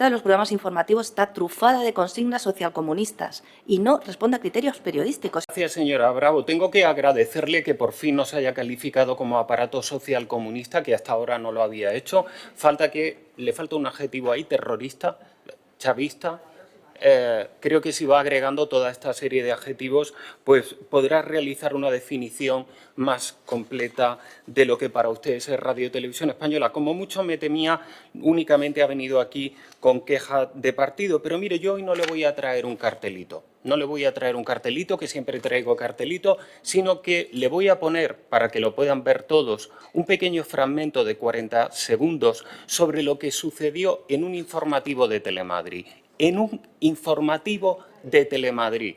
de los programas informativos está trufada de consignas socialcomunistas y no responde a criterios periodísticos. Gracias, señora Bravo. Tengo que agradecerle que por fin nos haya calificado como aparato socialcomunista, que hasta ahora no lo había hecho. Le falta un adjetivo ahí, terrorista, chavista. Creo que si va agregando toda esta serie de adjetivos, pues podrá realizar una definición más completa de lo que para ustedes es Radio Televisión Española. Como mucho me temía, únicamente ha venido aquí con queja de partido. Pero mire, yo hoy no le voy a traer un cartelito. No le voy a traer un cartelito, que siempre traigo cartelito, sino que le voy a poner, para que lo puedan ver todos, un pequeño fragmento de 40 segundos sobre lo que sucedió en un informativo de Telemadrid. En un informativo de Telemadrid.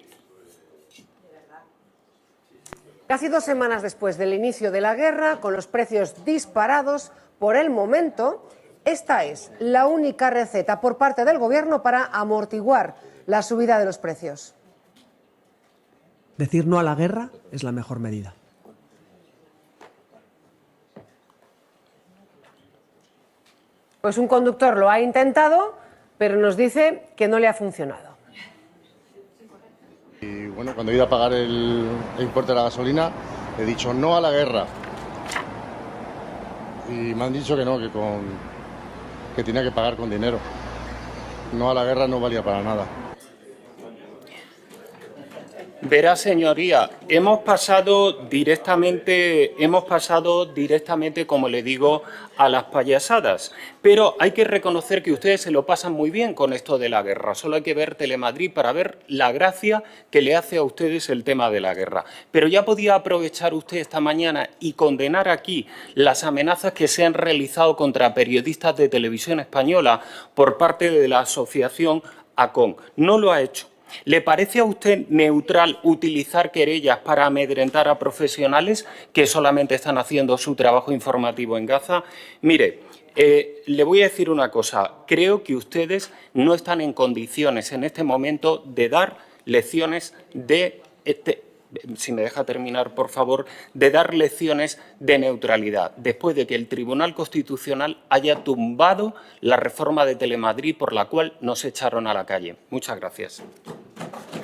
Casi 2 semanas después del inicio de la guerra, con los precios disparados, por el momento, esta es la única receta por parte del Gobierno para amortiguar la subida de los precios. Decir no a la guerra es la mejor medida. Pues un conductor lo ha intentado, pero nos dice que no le ha funcionado. Y bueno, cuando he ido a pagar el importe de la gasolina, he dicho no a la guerra. Y me han dicho que no, que tenía que pagar con dinero. No a la guerra no valía para nada. Verá, señoría, hemos pasado directamente, como le digo, a las payasadas. Pero hay que reconocer que ustedes se lo pasan muy bien con esto de la guerra. Solo hay que ver Telemadrid para ver la gracia que le hace a ustedes el tema de la guerra. Pero ya podía aprovechar usted esta mañana y condenar aquí las amenazas que se han realizado contra periodistas de Televisión Española por parte de la asociación ACON. No lo ha hecho. ¿Le parece a usted neutral utilizar querellas para amedrentar a profesionales que solamente están haciendo su trabajo informativo en Gaza? Mire, le voy a decir una cosa. Creo que ustedes no están en condiciones en este momento de dar lecciones de... si me deja terminar, por favor, de dar lecciones de neutralidad, después de que el Tribunal Constitucional haya tumbado la reforma de Telemadrid por la cual nos echaron a la calle. Muchas gracias.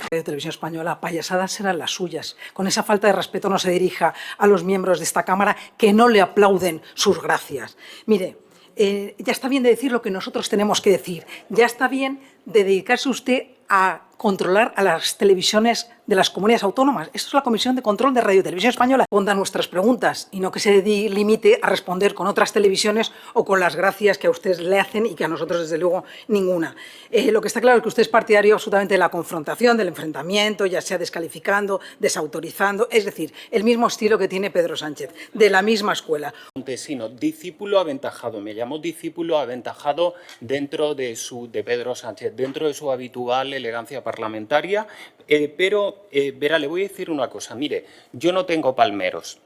De Televisión Española, payasadas serán las suyas. Con esa falta de respeto no se dirija a los miembros de esta Cámara que no le aplauden sus gracias. Mire, ya está bien de decir lo que nosotros tenemos que decir. Ya está bien de dedicarse usted a controlar a las televisiones de las comunidades autónomas. Esto es la Comisión de Control de Radio y Televisión Española. Responda nuestras preguntas y no que se limite a responder con otras televisiones o con las gracias que a ustedes le hacen y que a nosotros, desde luego, ninguna. Lo que está claro es que usted es partidario absolutamente de la confrontación, del enfrentamiento, ya sea descalificando, desautorizando, es decir, el mismo estilo que tiene Pedro Sánchez, de la misma escuela. Montesino, discípulo aventajado, me llamo discípulo aventajado dentro de Pedro Sánchez, dentro de su habitual elegancia parlamentaria, pero verá, le voy a decir una cosa. Mire, yo no tengo palmeros.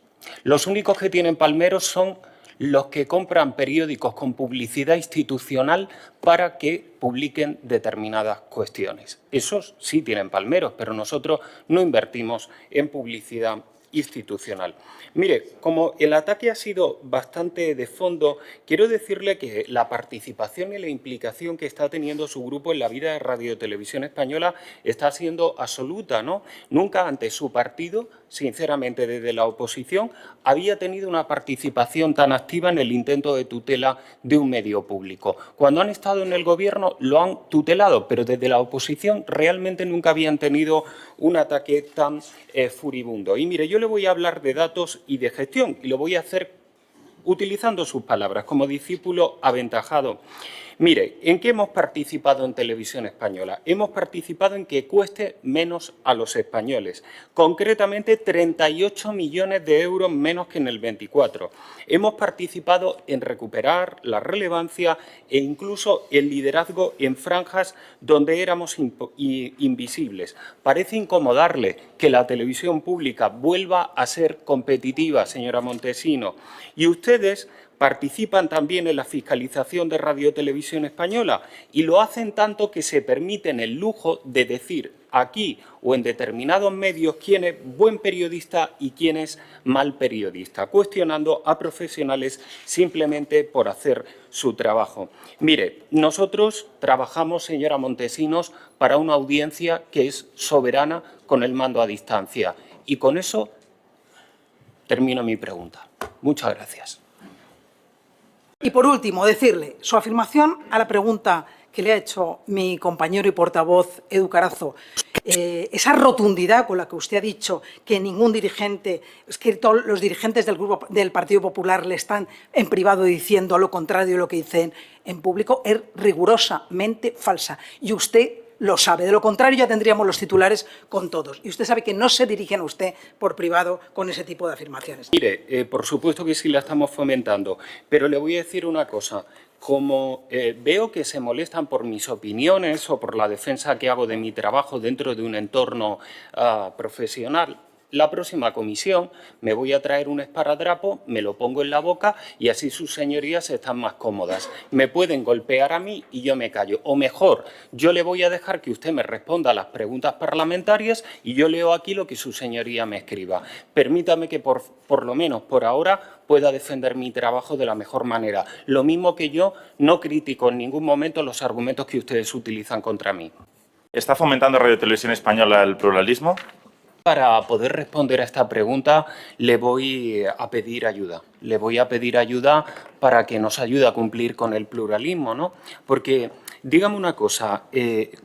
Los únicos que tienen palmeros son los que compran periódicos con publicidad institucional para que publiquen determinadas cuestiones. Esos sí tienen palmeros, pero nosotros no invertimos en publicidad institucional. Mire, como el ataque ha sido bastante de fondo, quiero decirle que la participación y la implicación que está teniendo su grupo en la vida de Radio Televisión Española está siendo absoluta, ¿no? Nunca antes su partido, sinceramente desde la oposición, había tenido una participación tan activa en el intento de tutela de un medio público. Cuando han estado en el Gobierno lo han tutelado, pero desde la oposición realmente nunca habían tenido un ataque tan furibundo. Y mire, yo le voy a hablar de datos y de gestión y lo voy a hacer utilizando sus palabras como discípulo aventajado. Mire, ¿en qué hemos participado en Televisión Española? Hemos participado en que cueste menos a los españoles, concretamente 38 millones de euros menos que en el 24. Hemos participado en recuperar la relevancia e incluso el liderazgo en franjas donde éramos invisibles. Parece incomodarle que la televisión pública vuelva a ser competitiva, señora Montesino, y ustedes participan también en la fiscalización de Radio Televisión Española y lo hacen tanto que se permiten el lujo de decir aquí o en determinados medios quién es buen periodista y quién es mal periodista, cuestionando a profesionales simplemente por hacer su trabajo. Mire, nosotros trabajamos, señora Montesinos, para una audiencia que es soberana con el mando a distancia. Y con eso termino mi pregunta. Muchas gracias. Y por último, decirle su afirmación a la pregunta que le ha hecho mi compañero y portavoz Edu Carazo, esa rotundidad con la que usted ha dicho que ningún dirigente, es que todos los dirigentes del Partido Popular le están en privado diciendo lo contrario de lo que dicen en público, es rigurosamente falsa. Y usted lo sabe. De lo contrario, ya tendríamos los titulares con todos. Y usted sabe que no se dirigen a usted por privado con ese tipo de afirmaciones. Mire, por supuesto que sí la estamos fomentando, pero le voy a decir una cosa. Como veo que se molestan por mis opiniones o por la defensa que hago de mi trabajo dentro de un entorno profesional, la próxima comisión me voy a traer un esparadrapo, me lo pongo en la boca y así sus señorías están más cómodas. Me pueden golpear a mí y yo me callo. O mejor, yo le voy a dejar que usted me responda a las preguntas parlamentarias y yo leo aquí lo que su señoría me escriba. Permítame que por lo menos por ahora pueda defender mi trabajo de la mejor manera. Lo mismo que yo no critico en ningún momento los argumentos que ustedes utilizan contra mí. ¿Está fomentando Radio Televisión Española el pluralismo? Para poder responder a esta pregunta le voy a pedir ayuda. Le voy a pedir ayuda para que nos ayude a cumplir con el pluralismo, ¿no? Porque, dígame una cosa,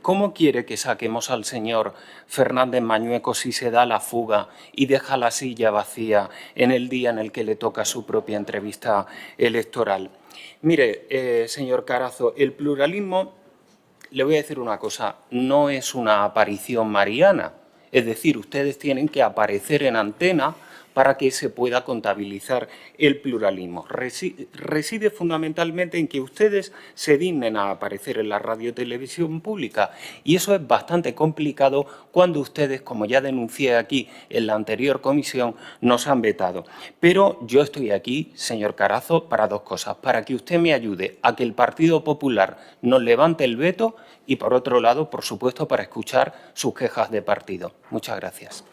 ¿cómo quiere que saquemos al señor Fernández Mañueco si se da la fuga y deja la silla vacía en el día en el que le toca su propia entrevista electoral? Mire, señor Carazo, el pluralismo, le voy a decir una cosa, no es una aparición mariana. Es decir, ustedes tienen que aparecer en antena para que se pueda contabilizar el pluralismo. Reside fundamentalmente en que ustedes se dignen a aparecer en la radiotelevisión pública y eso es bastante complicado cuando ustedes, como ya denuncié aquí en la anterior comisión, nos han vetado. Pero yo estoy aquí, señor Carazo, para dos cosas. Para que usted me ayude a que el Partido Popular nos levante el veto y, por otro lado, por supuesto, para escuchar sus quejas de partido. Muchas gracias.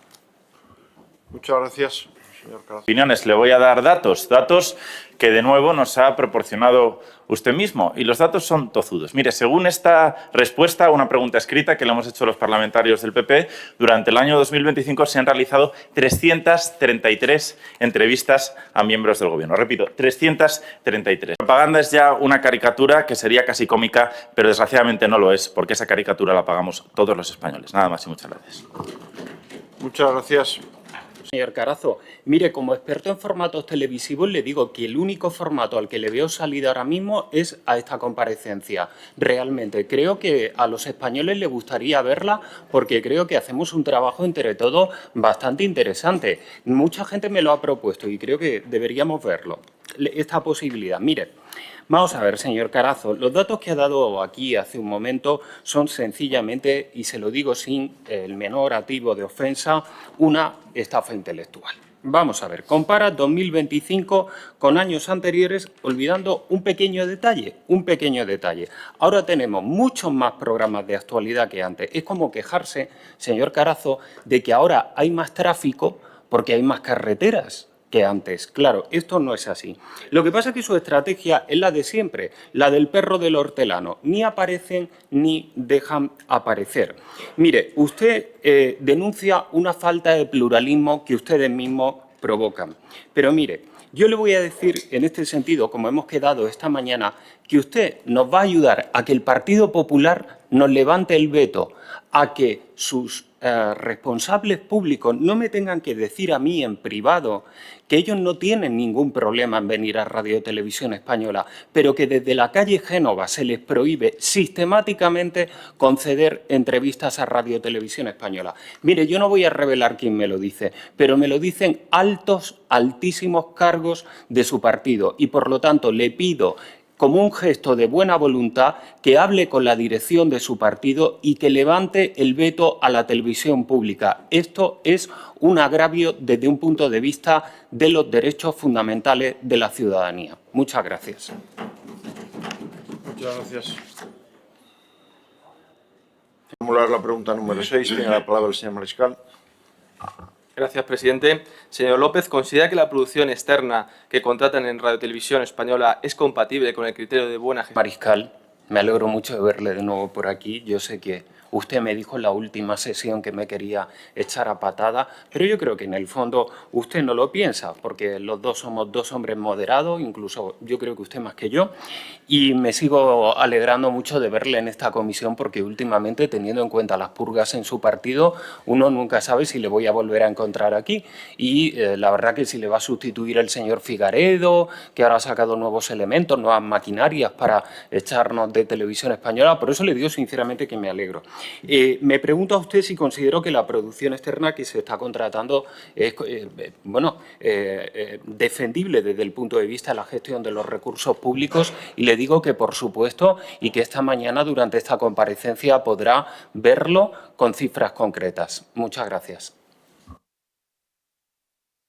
Muchas gracias, señor Carazo. Opiniones, le voy a dar datos que de nuevo nos ha proporcionado usted mismo. Y los datos son tozudos. Mire, según esta respuesta a una pregunta escrita que le hemos hecho a los parlamentarios del PP, durante el año 2025 se han realizado 333 entrevistas a miembros del Gobierno. Repito, 333. La propaganda es ya una caricatura que sería casi cómica, pero desgraciadamente no lo es, porque esa caricatura la pagamos todos los españoles. Nada más y muchas gracias. Muchas gracias. Señor Carazo, mire, como experto en formatos televisivos le digo que el único formato al que le veo salida ahora mismo es a esta comparecencia. Realmente creo que a los españoles les gustaría verla porque creo que hacemos un trabajo entre todos bastante interesante. Mucha gente me lo ha propuesto y creo que deberíamos verlo, esta posibilidad. Mire, vamos a ver, señor Carazo, los datos que ha dado aquí hace un momento son sencillamente, y se lo digo sin el menor atisbo de ofensa, una estafa intelectual. Vamos a ver, compara 2025 con años anteriores, olvidando un pequeño detalle. Ahora tenemos muchos más programas de actualidad que antes. Es como quejarse, señor Carazo, de que ahora hay más tráfico porque hay más carreteras que antes. Claro, esto no es así. Lo que pasa es que su estrategia es la de siempre, la del perro del hortelano. Ni aparecen ni dejan aparecer. Mire, usted denuncia una falta de pluralismo que ustedes mismos provocan. Pero mire, yo le voy a decir en este sentido, como hemos quedado esta mañana, que usted nos va a ayudar a que el Partido Popular nos levante el veto, a que sus responsables públicos no me tengan que decir a mí en privado que ellos no tienen ningún problema en venir a Radio Televisión Española, pero que desde la calle Génova se les prohíbe sistemáticamente conceder entrevistas a Radio Televisión Española. Mire, yo no voy a revelar quién me lo dice, pero me lo dicen altísimos cargos de su partido y, por lo tanto, le pido como un gesto de buena voluntad, que hable con la dirección de su partido y que levante el veto a la televisión pública. Esto es un agravio desde un punto de vista de los derechos fundamentales de la ciudadanía. Muchas gracias. Muchas gracias. Formular formular la pregunta número 6. Tiene la palabra el señor Mariscal. Gracias, presidente. Señor López, ¿considera que la producción externa que contratan en Radio Televisión Española es compatible con el criterio de buena gestión? Mariscal, me alegro mucho de verle de nuevo por aquí. Yo sé que usted me dijo en la última sesión que me quería echar a patada, pero yo creo que en el fondo usted no lo piensa, porque los dos somos dos hombres moderados, incluso yo creo que usted más que yo, y me sigo alegrando mucho de verle en esta comisión, porque últimamente, teniendo en cuenta las purgas en su partido, uno nunca sabe si le voy a volver a encontrar aquí. Y la verdad que si le va a sustituir el señor Figaredo, que ahora ha sacado nuevos elementos, nuevas maquinarias para echarnos de Televisión Española, por eso le digo sinceramente que me alegro. Me pregunta usted si considero que la producción externa que se está contratando es defendible desde el punto de vista de la gestión de los recursos públicos, y le digo que por supuesto, y que esta mañana durante esta comparecencia podrá verlo con cifras concretas. Muchas gracias. Los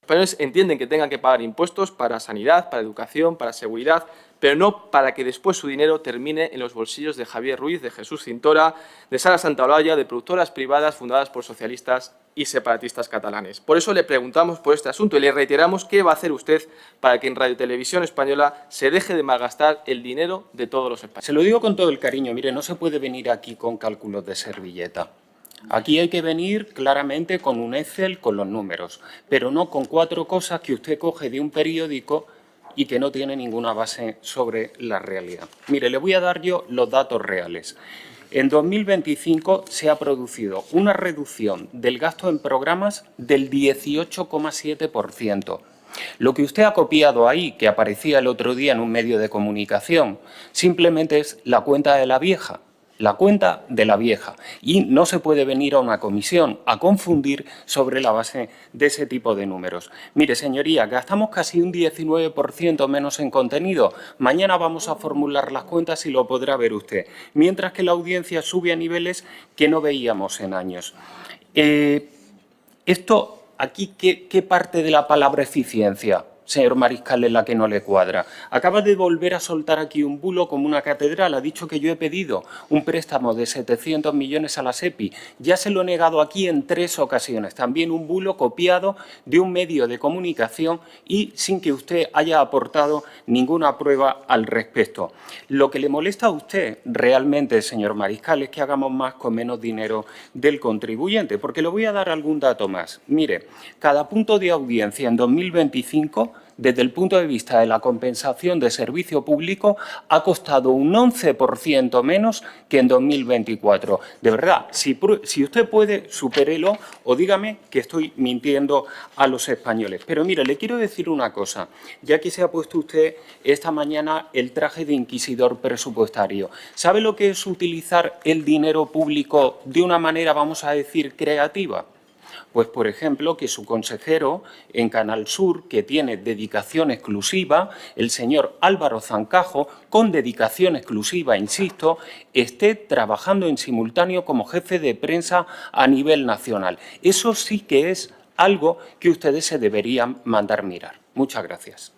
españoles entienden que tengan que pagar impuestos para sanidad, para educación, para seguridad, pero no para que después su dinero termine en los bolsillos de Javier Ruiz, de Jesús Cintora, de Sara Santaolalla, de productoras privadas fundadas por socialistas y separatistas catalanes. Por eso le preguntamos por este asunto y le reiteramos qué va a hacer usted para que en Radio Televisión Española se deje de malgastar el dinero de todos los españoles. Se lo digo con todo el cariño. Mire, no se puede venir aquí con cálculos de servilleta. Aquí hay que venir claramente con un Excel, con los números, pero no con 4 cosas que usted coge de un periódico y que no tiene ninguna base sobre la realidad. Mire, le voy a dar yo los datos reales. En 2025 se ha producido una reducción del gasto en programas del 18,7%. Lo que usted ha copiado ahí, que aparecía el otro día en un medio de comunicación, simplemente es la cuenta de la vieja. La cuenta de la vieja, y no se puede venir a una comisión a confundir sobre la base de ese tipo de números. Mire, señoría, gastamos casi un 19% menos en contenido. Mañana vamos a formular las cuentas y lo podrá ver usted, mientras que la audiencia sube a niveles que no veíamos en años. Esto, aquí, ¿qué parte de la palabra eficiencia, señor Mariscal, es la que no le cuadra? Acaba de volver a soltar aquí un bulo como una catedral. Ha dicho que yo he pedido un préstamo de 700 millones a la SEPI. Ya se lo he negado aquí en 3 ocasiones. También un bulo copiado de un medio de comunicación y sin que usted haya aportado ninguna prueba al respecto. Lo que le molesta a usted realmente, señor Mariscal, es que hagamos más con menos dinero del contribuyente, porque le voy a dar algún dato más. Mire, cada punto de audiencia en 2025, desde el punto de vista de la compensación de servicio público, ha costado un 11% menos que en 2024. De verdad, si usted puede, supérelo o dígame que estoy mintiendo a los españoles. Pero mire, le quiero decir una cosa, ya que se ha puesto usted esta mañana el traje de inquisidor presupuestario. ¿Sabe lo que es utilizar el dinero público de una manera, vamos a decir, creativa? Pues, por ejemplo, que su consejero en Canal Sur, que tiene dedicación exclusiva, el señor Álvaro Zancajo, con dedicación exclusiva, insisto, esté trabajando en simultáneo como jefe de prensa a nivel nacional. Eso sí que es algo que ustedes se deberían mandar mirar. Muchas gracias.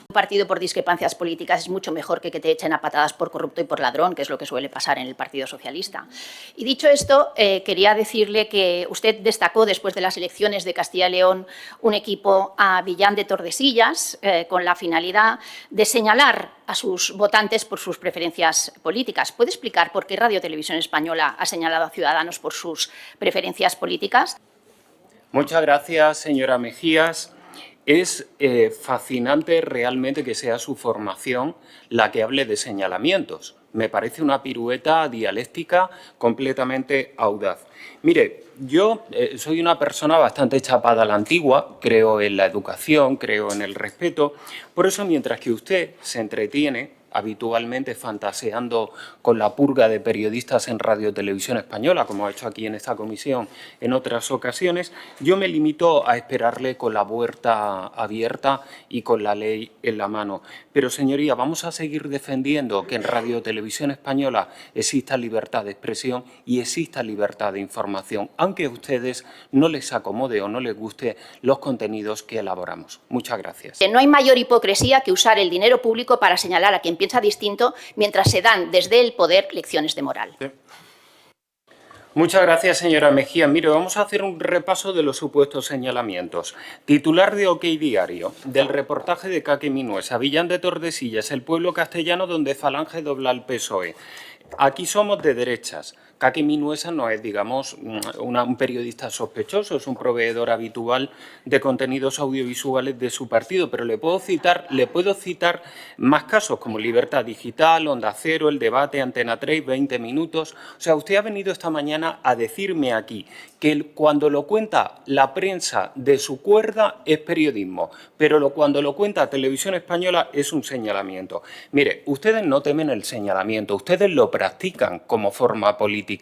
Un partido por discrepancias políticas es mucho mejor que te echen a patadas por corrupto y por ladrón, que es lo que suele pasar en el Partido Socialista. Y dicho esto, quería decirle que usted destacó después de las elecciones de Castilla y León un equipo a Villán de Tordesillas con la finalidad de señalar a sus votantes por sus preferencias políticas. ¿Puede explicar por qué Radio Televisión Española ha señalado a Ciudadanos por sus preferencias políticas? Muchas gracias, señora Mejías. Es fascinante realmente que sea su formación la que hable de señalamientos. Me parece una pirueta dialéctica completamente audaz. Mire, yo soy una persona bastante chapada a la antigua, creo en la educación, creo en el respeto. Por eso, mientras que usted se entretiene habitualmente fantaseando con la purga de periodistas en Radio Televisión Española, como ha hecho aquí en esta comisión en otras ocasiones, yo me limito a esperarle con la puerta abierta y con la ley en la mano. Pero, señoría, vamos a seguir defendiendo que en Radio Televisión Española exista libertad de expresión y exista libertad de información, aunque a ustedes no les acomode o no les guste los contenidos que elaboramos. Muchas gracias. No hay mayor hipocresía que usar el dinero público para señalar a quien piensa distinto mientras se dan desde el poder lecciones de moral. Sí. Muchas gracias, señora Mejía. Mire, vamos a hacer un repaso de los supuestos señalamientos. Titular de OK Diario, del reportaje de Caque Minuesa, Villán de Tordesillas, el pueblo castellano donde Falange dobla al PSOE. Aquí somos de derechas. Caque Minuesa no es, digamos, un periodista sospechoso, es un proveedor habitual de contenidos audiovisuales de su partido, pero le puedo citar más casos como Libertad Digital, Onda Cero, El Debate, Antena 3, 20 Minutos. O sea, usted ha venido esta mañana a decirme aquí que cuando lo cuenta la prensa de su cuerda es periodismo, pero cuando lo cuenta Televisión Española es un señalamiento. Mire, ustedes no temen el señalamiento, ustedes lo practican como forma política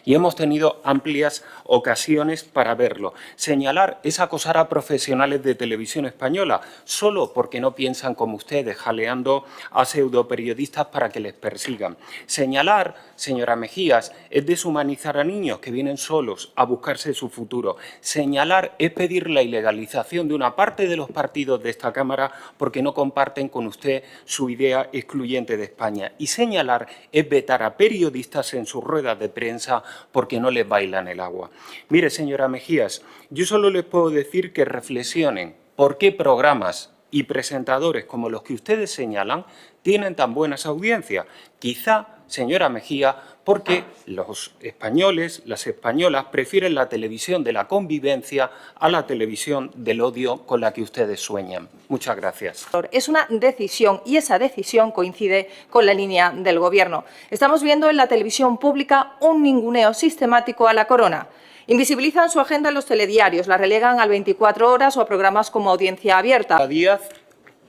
y hemos tenido amplias ocasiones para verlo. Señalar es acosar a profesionales de Televisión Española solo porque no piensan como ustedes, jaleando a pseudoperiodistas para que les persigan. Señalar, señora Mejías, es deshumanizar a niños que vienen solos a buscarse su futuro. Señalar es pedir la ilegalización de una parte de los partidos de esta Cámara porque no comparten con usted su idea excluyente de España. Y señalar es vetar a periodistas en sus ruedas de prensa porque no les bailan el agua. Mire, señora Mejías, yo solo les puedo decir que reflexionen por qué programas y presentadores como los que ustedes señalan tienen tan buenas audiencias. Quizá, señora Mejía, porque los españoles, las españolas, prefieren la televisión de la convivencia a la televisión del odio con la que ustedes sueñan. Muchas gracias. Es una decisión y esa decisión coincide con la línea del Gobierno. Estamos viendo en la televisión pública un ninguneo sistemático a la corona. Invisibilizan su agenda en los telediarios, la relegan al 24 horas o a programas como Audiencia Abierta. Díaz,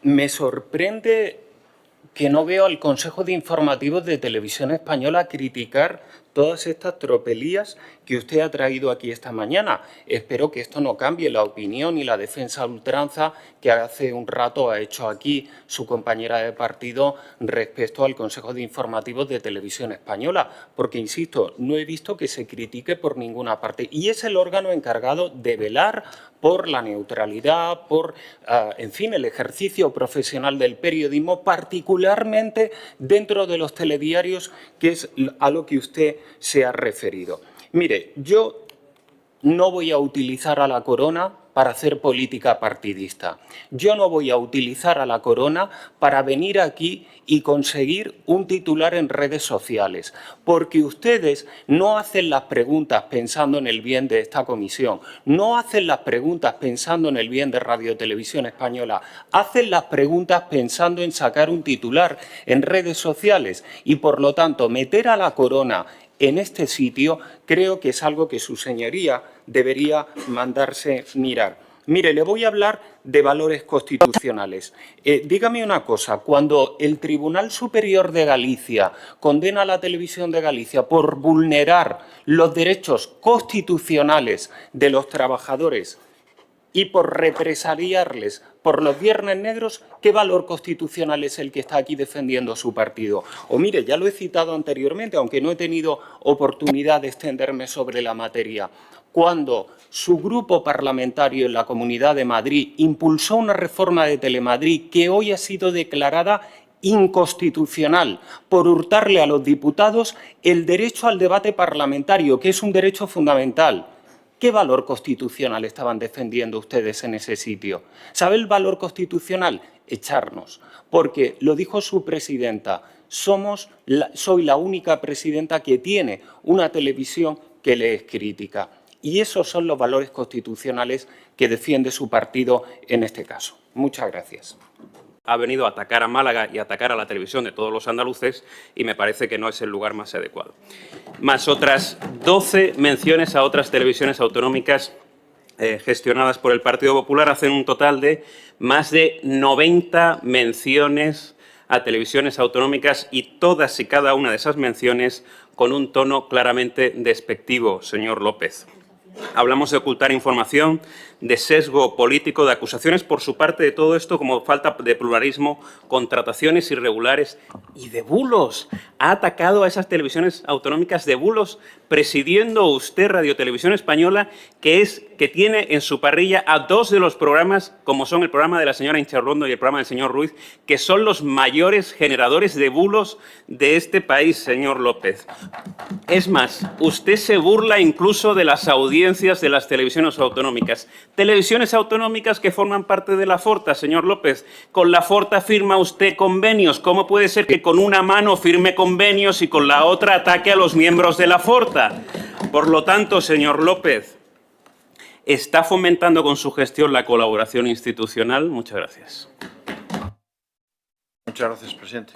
me sorprende que no veo al Consejo de Informativos de Televisión Española criticar todas estas tropelías que usted ha traído aquí esta mañana. Espero que esto no cambie la opinión y la defensa a ultranza que hace un rato ha hecho aquí su compañera de partido respecto al Consejo de Informativos de Televisión Española, porque, insisto, no he visto que se critique por ninguna parte. Y es el órgano encargado de velar por la neutralidad, por, en fin, el ejercicio profesional del periodismo, particularmente dentro de los telediarios, que es a lo que usted se ha referido. Mire, yo no voy a utilizar a la corona para hacer política partidista. Yo no voy a utilizar a la corona para venir aquí y conseguir un titular en redes sociales, porque ustedes no hacen las preguntas pensando en el bien de esta comisión, no hacen las preguntas pensando en el bien de Radio Televisión Española, hacen las preguntas pensando en sacar un titular en redes sociales y, por lo tanto, meter a la corona en este sitio creo que es algo que su señoría debería mandarse mirar. Mire, le voy a hablar de valores constitucionales. Dígame una cosa, cuando el Tribunal Superior de Galicia condena a la Televisión de Galicia por vulnerar los derechos constitucionales de los trabajadores y por represaliarles por los viernes negros, ¿qué valor constitucional es el que está aquí defendiendo su partido? O mire, ya lo he citado anteriormente, aunque no he tenido oportunidad de extenderme sobre la materia. Cuando su grupo parlamentario en la Comunidad de Madrid impulsó una reforma de Telemadrid que hoy ha sido declarada inconstitucional por hurtarle a los diputados el derecho al debate parlamentario, que es un derecho fundamental. ¿Qué valor constitucional estaban defendiendo ustedes en ese sitio? ¿Sabe el valor constitucional? Echarnos. Porque, lo dijo su presidenta, soy la única presidenta que tiene una televisión que le es crítica. Y esos son los valores constitucionales que defiende su partido en este caso. Muchas gracias. Ha venido a atacar a Málaga y a atacar a la televisión de todos los andaluces y me parece que no es el lugar más adecuado. Más otras 12 menciones a otras televisiones autonómicas gestionadas por el Partido Popular hacen un total de más de 90 menciones a televisiones autonómicas y todas y cada una de esas menciones con un tono claramente despectivo, señor López. Hablamos de ocultar información, de sesgo político, de acusaciones por su parte de todo esto como falta de pluralismo, contrataciones irregulares y de bulos. Ha atacado a esas televisiones autonómicas de bulos, presidiendo usted Radio Televisión Española, que tiene en su parrilla a dos de los programas, como son el programa de la señora Incharrondo y el programa del señor Ruiz, que son los mayores generadores de bulos de este país, señor López. Es más, usted se burla incluso de las audiencias de las televisiones autonómicas. Televisiones autonómicas que forman parte de la Forta, señor López. Con la Forta firma usted convenios. ¿Cómo puede ser que con una mano firme convenios y con la otra ataque a los miembros de la Forta? Por lo tanto, señor López, ¿está fomentando con su gestión la colaboración institucional? Muchas gracias. Muchas gracias, presidente.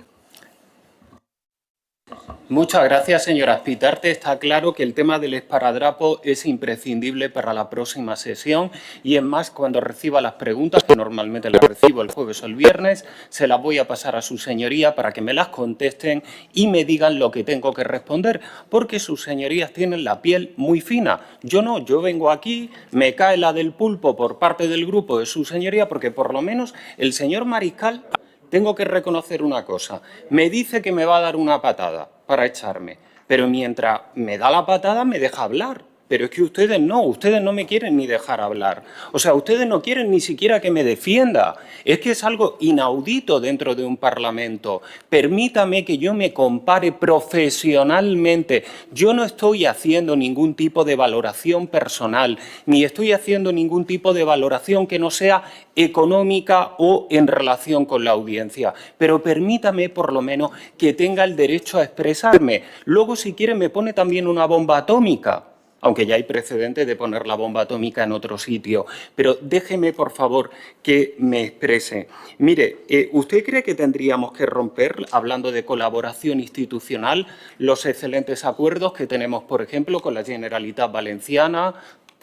Muchas gracias, señora Azpitarte. Está claro que el tema del esparadrapo es imprescindible para la próxima sesión y, es más, cuando reciba las preguntas, que normalmente las recibo el jueves o el viernes, se las voy a pasar a su señoría para que me las contesten y me digan lo que tengo que responder, porque sus señorías tienen la piel muy fina. Yo no, yo vengo aquí, me cae la del pulpo por parte del grupo de su señoría, porque por lo menos el señor Mariscal... Tengo que reconocer una cosa. Me dice que me va a dar una patada para echarme, pero mientras me da la patada me deja hablar. Pero es que ustedes no me quieren ni dejar hablar. O sea, ustedes no quieren ni siquiera que me defienda. Es que es algo inaudito dentro de un Parlamento. Permítame que yo me compare profesionalmente. Yo no estoy haciendo ningún tipo de valoración personal, ni estoy haciendo ningún tipo de valoración que no sea económica o en relación con la audiencia. Pero permítame, por lo menos, que tenga el derecho a expresarme. Luego, si quiere, me pone también una bomba atómica, aunque ya hay precedentes de poner la bomba atómica en otro sitio. Pero déjeme, por favor, que me exprese. Mire, ¿usted cree que tendríamos que romper, hablando de colaboración institucional, los excelentes acuerdos que tenemos, por ejemplo, con la Generalitat Valenciana,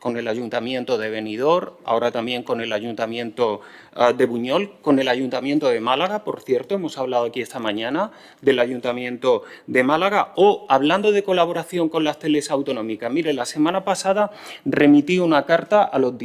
con el Ayuntamiento de Benidorm, ahora también con el Ayuntamiento de Buñol, con el Ayuntamiento de Málaga, por cierto, hemos hablado aquí esta mañana del Ayuntamiento de Málaga, o hablando de colaboración con las teles autonómicas? Mire, la semana pasada remití una carta a los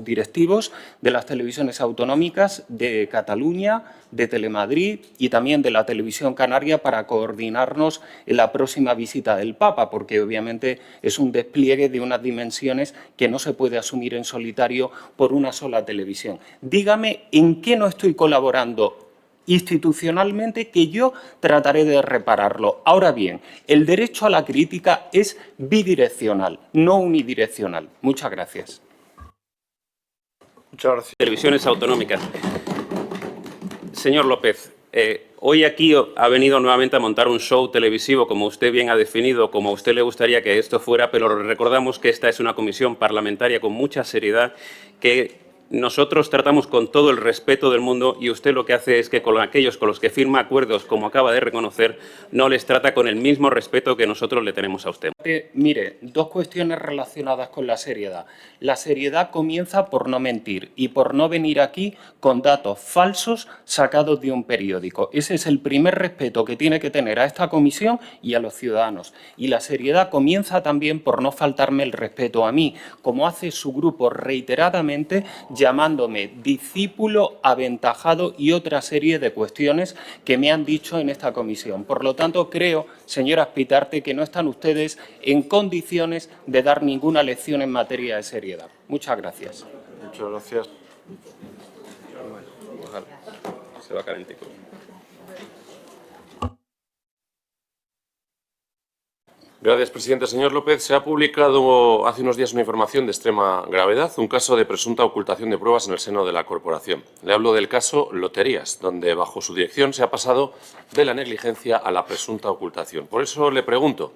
directivos de las televisiones autonómicas de Cataluña, de Telemadrid y también de la Televisión Canaria para coordinarnos en la próxima visita del Papa, porque obviamente es un despliegue de unas dimensiones que no se puede asumir en solitario por una sola televisión. Dígame en qué no estoy colaborando institucionalmente, que yo trataré de repararlo. Ahora bien, el derecho a la crítica es bidireccional, no unidireccional. Muchas gracias. Muchas gracias. Televisiones autonómicas. Señor López, hoy aquí ha venido nuevamente a montar un show televisivo, como usted bien ha definido, como a usted le gustaría que esto fuera, pero recordamos que esta es una comisión parlamentaria con mucha seriedad, que nosotros tratamos con todo el respeto del mundo, y usted lo que hace es que con aquellos con los que firma acuerdos, como acaba de reconocer, no les trata con el mismo respeto que nosotros le tenemos a usted. Mire, dos cuestiones relacionadas con la seriedad. La seriedad comienza por no mentir y por no venir aquí con datos falsos sacados de un periódico. Ese es el primer respeto que tiene que tener a esta comisión y a los ciudadanos. Y la seriedad comienza también por no faltarme el respeto a mí, como hace su grupo reiteradamente, llamándome discípulo aventajado y otra serie de cuestiones que me han dicho en esta comisión. Por lo tanto, creo, señora Azpitarte, que no están ustedes en condiciones de dar ninguna lección en materia de seriedad. Muchas gracias. Muchas gracias. Se va calentico. Gracias, presidente. Señor López, se ha publicado hace unos días una información de extrema gravedad, un caso de presunta ocultación de pruebas en el seno de la corporación. Le hablo del caso Loterías, donde bajo su dirección se ha pasado de la negligencia a la presunta ocultación. Por eso le pregunto,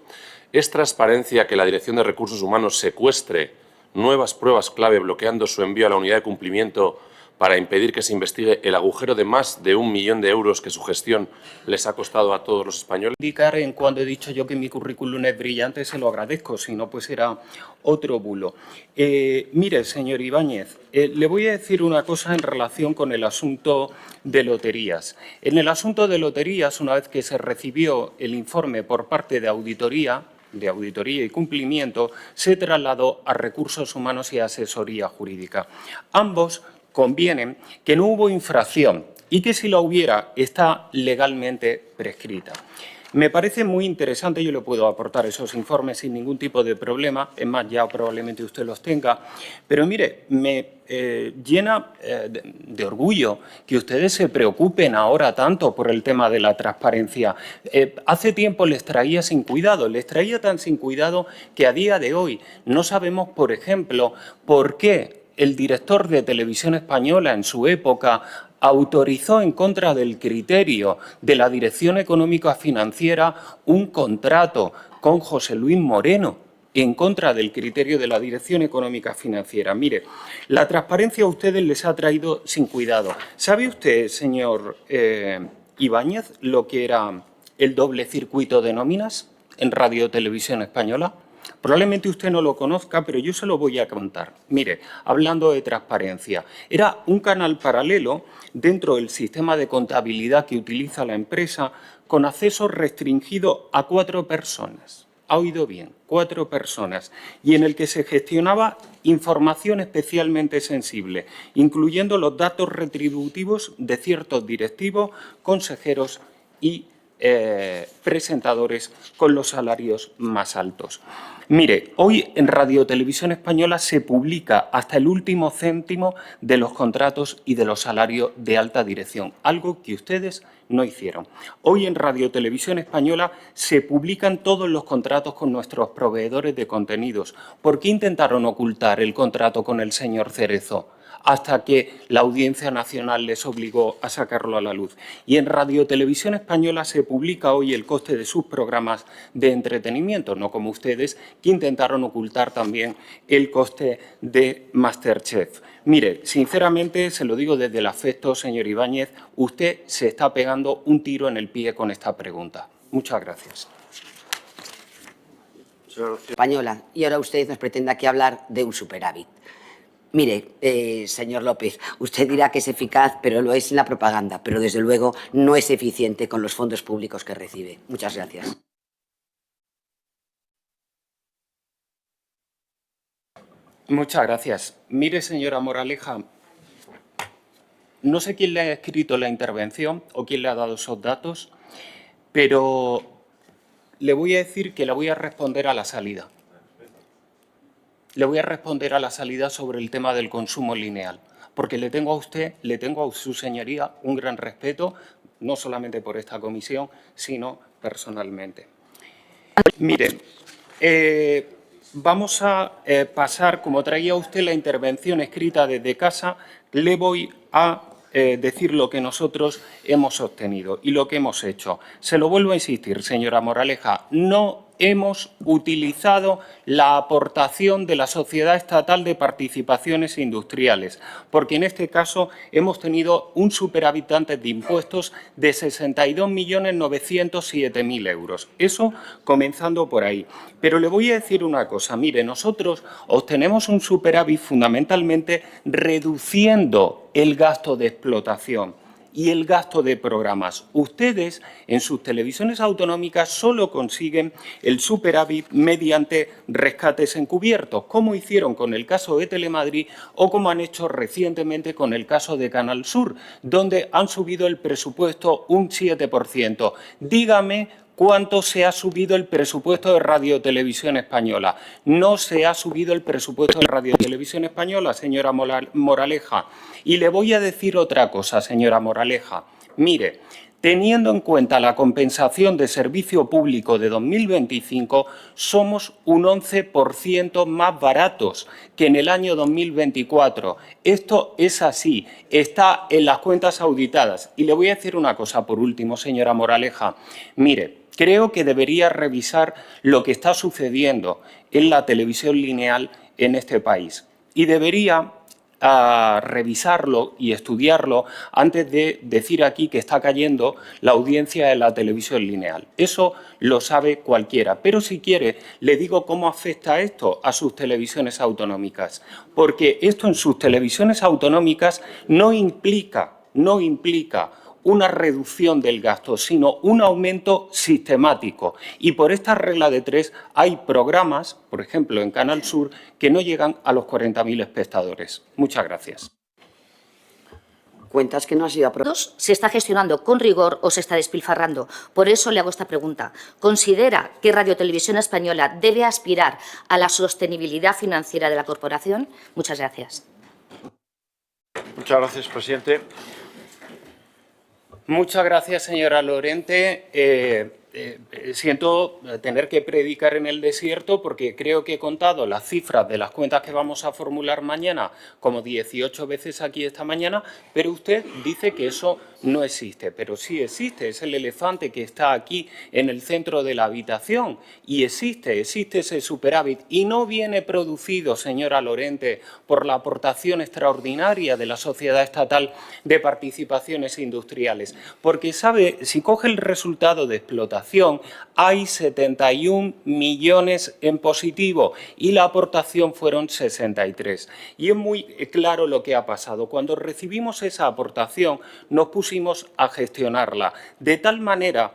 ¿es transparencia que la Dirección de Recursos Humanos secuestre nuevas pruebas clave bloqueando su envío a la unidad de cumplimiento para impedir que se investigue el agujero de más de 1 millón de euros que su gestión les ha costado a todos los españoles? Indicar en cuando he dicho yo que mi currículum es brillante, se lo agradezco, si no, pues era otro bulo. Mire, señor Ibáñez, le voy a decir una cosa en relación con el asunto de loterías. En el asunto de loterías, una vez que se recibió el informe por parte de auditoría, de Auditoría y Cumplimiento se trasladó a Recursos Humanos y Asesoría Jurídica. Ambos convienen que no hubo infracción y que si la hubiera está legalmente prescrita. Me parece muy interesante, yo le puedo aportar esos informes sin ningún tipo de problema, es más, ya probablemente usted los tenga, pero mire, me llena de orgullo que ustedes se preocupen ahora tanto por el tema de la transparencia. Hace tiempo les traía tan sin cuidado que a día de hoy no sabemos, por ejemplo, por qué el director de Televisión Española en su época autorizó en contra del criterio de la Dirección Económica Financiera un contrato con José Luis Moreno en contra del criterio de la Dirección Económica Financiera. Mire, la transparencia a ustedes les ha traído sin cuidado. ¿Sabe usted, señor Ibáñez, lo que era el doble circuito de nóminas en Radio Televisión Española? Probablemente usted no lo conozca, pero yo se lo voy a contar. Mire, hablando de transparencia, era un canal paralelo dentro del sistema de contabilidad que utiliza la empresa con acceso restringido a 4 personas. Ha oído bien, 4 personas, y en el que se gestionaba información especialmente sensible, incluyendo los datos retributivos de ciertos directivos, consejeros y presentadores con los salarios más altos. Mire, hoy en Radio Televisión Española se publica hasta el último céntimo de los contratos y de los salarios de alta dirección, algo que ustedes no hicieron. Hoy en Radio Televisión Española se publican todos los contratos con nuestros proveedores de contenidos. ¿Por qué intentaron ocultar el contrato con el señor Cerezo hasta que la Audiencia Nacional les obligó a sacarlo a la luz? Y en Radio Televisión Española se publica hoy el coste de sus programas de entretenimiento, no como ustedes, que intentaron ocultar también el coste de MasterChef. Mire, sinceramente, se lo digo desde el afecto, señor Ibáñez, usted se está pegando un tiro en el pie con esta pregunta. Muchas gracias. Española, y ahora usted nos pretende aquí hablar de un superávit. Mire, señor López, usted dirá que es eficaz, pero lo es en la propaganda, pero desde luego no es eficiente con los fondos públicos que recibe. Muchas gracias. Muchas gracias. Mire, señora Moraleja, no sé quién le ha escrito la intervención o quién le ha dado esos datos, pero le voy a decir que le voy a responder a la salida. Le voy a responder a la salida sobre el tema del consumo lineal, porque le tengo a usted, le tengo a su señoría un gran respeto, no solamente por esta comisión, sino personalmente. Mire, vamos a pasar, como traía usted la intervención escrita desde casa, le voy a decir lo que nosotros hemos obtenido y lo que hemos hecho. Se lo vuelvo a insistir, señora Moraleja, no hemos utilizado la aportación de la Sociedad Estatal de Participaciones Industriales, porque en este caso hemos tenido un superávit antes de impuestos de 62.907.000 euros. Eso comenzando por ahí. Pero le voy a decir una cosa. Mire, nosotros obtenemos un superávit fundamentalmente reduciendo el gasto de explotación y el gasto de programas. Ustedes, en sus televisiones autonómicas, solo consiguen el superávit mediante rescates encubiertos, como hicieron con el caso de Telemadrid o como han hecho recientemente con el caso de Canal Sur, donde han subido el presupuesto un 7%. Dígame ¿cuánto se ha subido el presupuesto de Radio Televisión Española? No se ha subido el presupuesto de Radio Televisión Española, señora Moraleja. Y le voy a decir otra cosa, señora Moraleja. Mire, teniendo en cuenta la compensación de servicio público de 2025, somos un 11% más baratos que en el año 2024. Esto es así, está en las cuentas auditadas. Y le voy a decir una cosa por último, señora Moraleja. Mire, creo que debería revisar lo que está sucediendo en la televisión lineal en este país y debería revisarlo y estudiarlo antes de decir aquí que está cayendo la audiencia de la televisión lineal. Eso lo sabe cualquiera, pero si quiere le digo cómo afecta esto a sus televisiones autonómicas, porque esto en sus televisiones autonómicas no implica una reducción del gasto, sino un aumento sistemático. Y por esta regla de 3 hay programas, por ejemplo, en Canal Sur, que no llegan a los 40.000 espectadores. Muchas gracias. Cuentas que no ha sido aprobado. ¿Se está gestionando con rigor o se está despilfarrando? Por eso le hago esta pregunta. ¿Considera que Radio Televisión Española debe aspirar a la sostenibilidad financiera de la corporación? Muchas gracias. Muchas gracias, presidente. Muchas gracias, señora Lorente. Siento tener que predicar en el desierto porque creo que he contado las cifras de las cuentas que vamos a formular mañana como 18 veces aquí esta mañana, pero usted dice que eso no existe. Pero sí existe, es el elefante que está aquí en el centro de la habitación y existe ese superávit y no viene producido, señora Lorente, por la aportación extraordinaria de la Sociedad Estatal de Participaciones Industriales. Porque, sabe, si coge el resultado de explotación, hay 71 millones en positivo y la aportación fueron 63. Y es muy claro lo que ha pasado. Cuando recibimos esa aportación nos pusimos a gestionarla de tal manera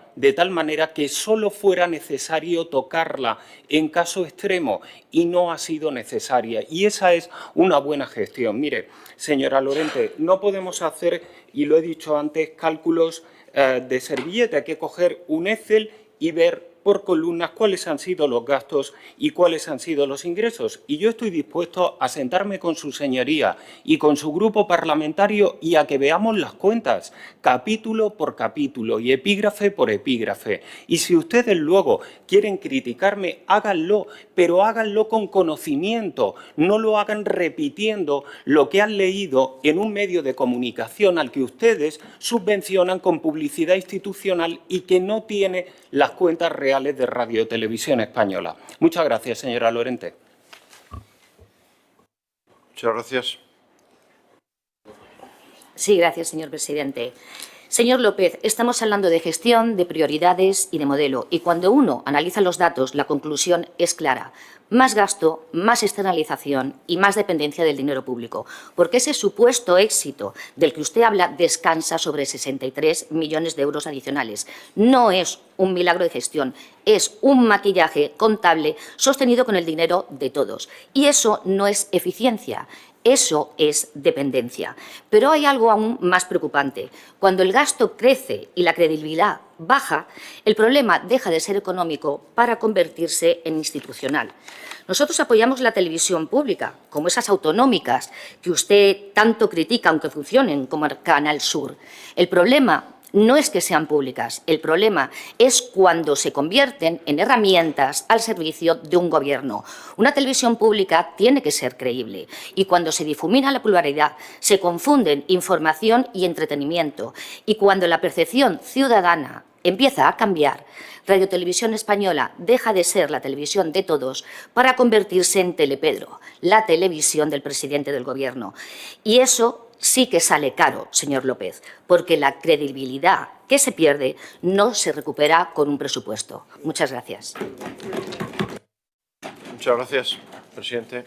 que solo fuera necesario tocarla en caso extremo y no ha sido necesaria. Y esa es una buena gestión. Mire, señora Lorente, no podemos hacer, y lo he dicho antes, cálculos de servilleta. Hay que coger un Excel y ver por columnas cuáles han sido los gastos y cuáles han sido los ingresos. Y yo estoy dispuesto a sentarme con su señoría y con su grupo parlamentario y a que veamos las cuentas, capítulo por capítulo y epígrafe por epígrafe. Y si ustedes luego quieren criticarme, háganlo, pero háganlo con conocimiento, no lo hagan repitiendo lo que han leído en un medio de comunicación al que ustedes subvencionan con publicidad institucional y que no tiene las cuentas reales de Radio Televisión Española. Muchas gracias, señora Lorente. Muchas gracias. Sí, gracias, señor presidente. Señor López, estamos hablando de gestión, de prioridades y de modelo. Y cuando uno analiza los datos, la conclusión es clara. Más gasto, más externalización y más dependencia del dinero público. Porque ese supuesto éxito del que usted habla descansa sobre 63 millones de euros adicionales. No es un milagro de gestión, es un maquillaje contable sostenido con el dinero de todos. Y eso no es eficiencia. Eso es dependencia. Pero hay algo aún más preocupante. Cuando el gasto crece y la credibilidad baja, el problema deja de ser económico para convertirse en institucional. Nosotros apoyamos la televisión pública, como esas autonómicas que usted tanto critica, aunque funcionen, como Canal Sur. El problema no es que sean públicas, el problema es cuando se convierten en herramientas al servicio de un gobierno. Una televisión pública tiene que ser creíble y cuando se difumina la pluralidad se confunden información y entretenimiento y cuando la percepción ciudadana empieza a cambiar, Radio Televisión Española deja de ser la televisión de todos para convertirse en Telepedro, la televisión del presidente del Gobierno. Y eso sí que sale caro, señor López, porque la credibilidad que se pierde no se recupera con un presupuesto. Muchas gracias. Muchas gracias, presidente.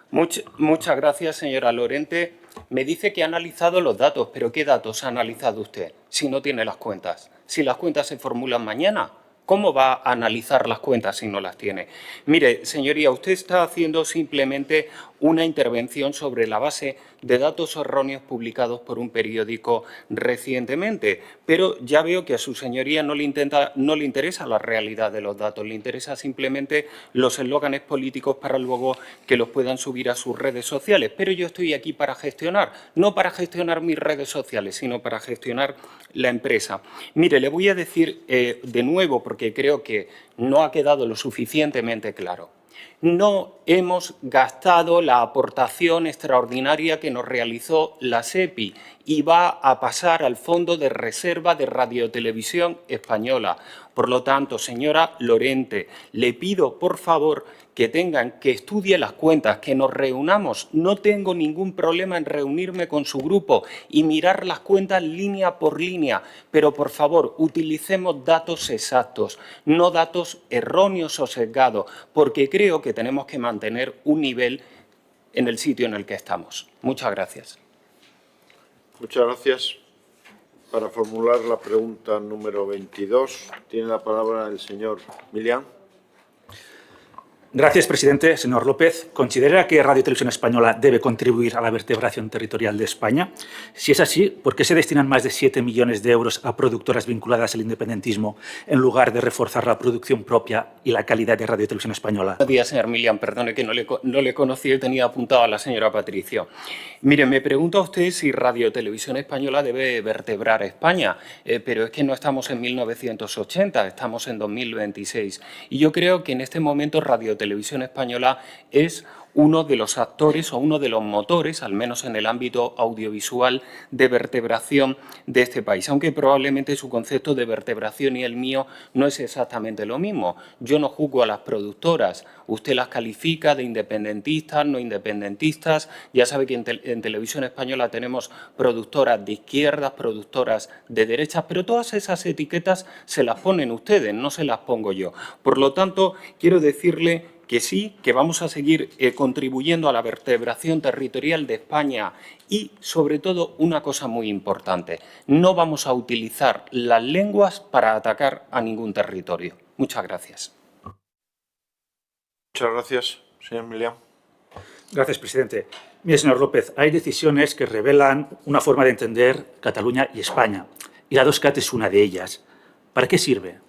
Muchas gracias, señora Lorente. Me dice que ha analizado los datos, pero ¿qué datos ha analizado usted si no tiene las cuentas? Si las cuentas se formulan mañana, ¿cómo va a analizar las cuentas si no las tiene? Mire, señoría, usted está haciendo simplemente una intervención sobre la base de datos erróneos publicados por un periódico recientemente, pero ya veo que a su señoría no le interesa la realidad de los datos, le interesa simplemente los eslóganes políticos para luego que los puedan subir a sus redes sociales. Pero yo estoy aquí para gestionar, no para gestionar mis redes sociales, sino para gestionar la empresa. Mire, le voy a decir de nuevo, porque creo que no ha quedado lo suficientemente claro. No hemos gastado la aportación extraordinaria que nos realizó la SEPI y va a pasar al Fondo de Reserva de Radiotelevisión Española. Por lo tanto, señora Lorente, le pido, por favor, que estudie las cuentas, que nos reunamos. No tengo ningún problema en reunirme con su grupo y mirar las cuentas línea por línea, pero por favor, utilicemos datos exactos, no datos erróneos o sesgados, porque creo que tenemos que mantener un nivel en el sitio en el que estamos. Muchas gracias. Muchas gracias. Para formular la pregunta número 22, tiene la palabra el señor Milián. Gracias, presidente. Señor López, ¿considera que Radio y Televisión Española debe contribuir a la vertebración territorial de España? Si es así, ¿por qué se destinan más de 7 millones de euros a productoras vinculadas al independentismo en lugar de reforzar la producción propia y la calidad de Radio y Televisión Española? Buenos días, señor Milián. Perdone que no le conocía y tenía apuntado a la señora Patricio. Mire, me pregunta usted si Radio y Televisión Española debe vertebrar España, pero es que no estamos en 1980, estamos en 2026. Y yo creo que en este momento Radio y Televisión Española es uno de los actores o uno de los motores, al menos en el ámbito audiovisual, de vertebración de este país, aunque probablemente su concepto de vertebración y el mío no es exactamente lo mismo. Yo no juzgo a las productoras, usted las califica de independentistas, no independentistas, ya sabe que en Televisión Española tenemos productoras de izquierdas, productoras de derechas, pero todas esas etiquetas se las ponen ustedes, no se las pongo yo. Por lo tanto, quiero decirle que sí, que vamos a seguir contribuyendo a la vertebración territorial de España y, sobre todo, una cosa muy importante, no vamos a utilizar las lenguas para atacar a ningún territorio. Muchas gracias. Muchas gracias, señor Milián. Gracias, presidente. Mire, señor López, hay decisiones que revelan una forma de entender Cataluña y España, y la 2CAT es una de ellas. ¿Para qué sirve?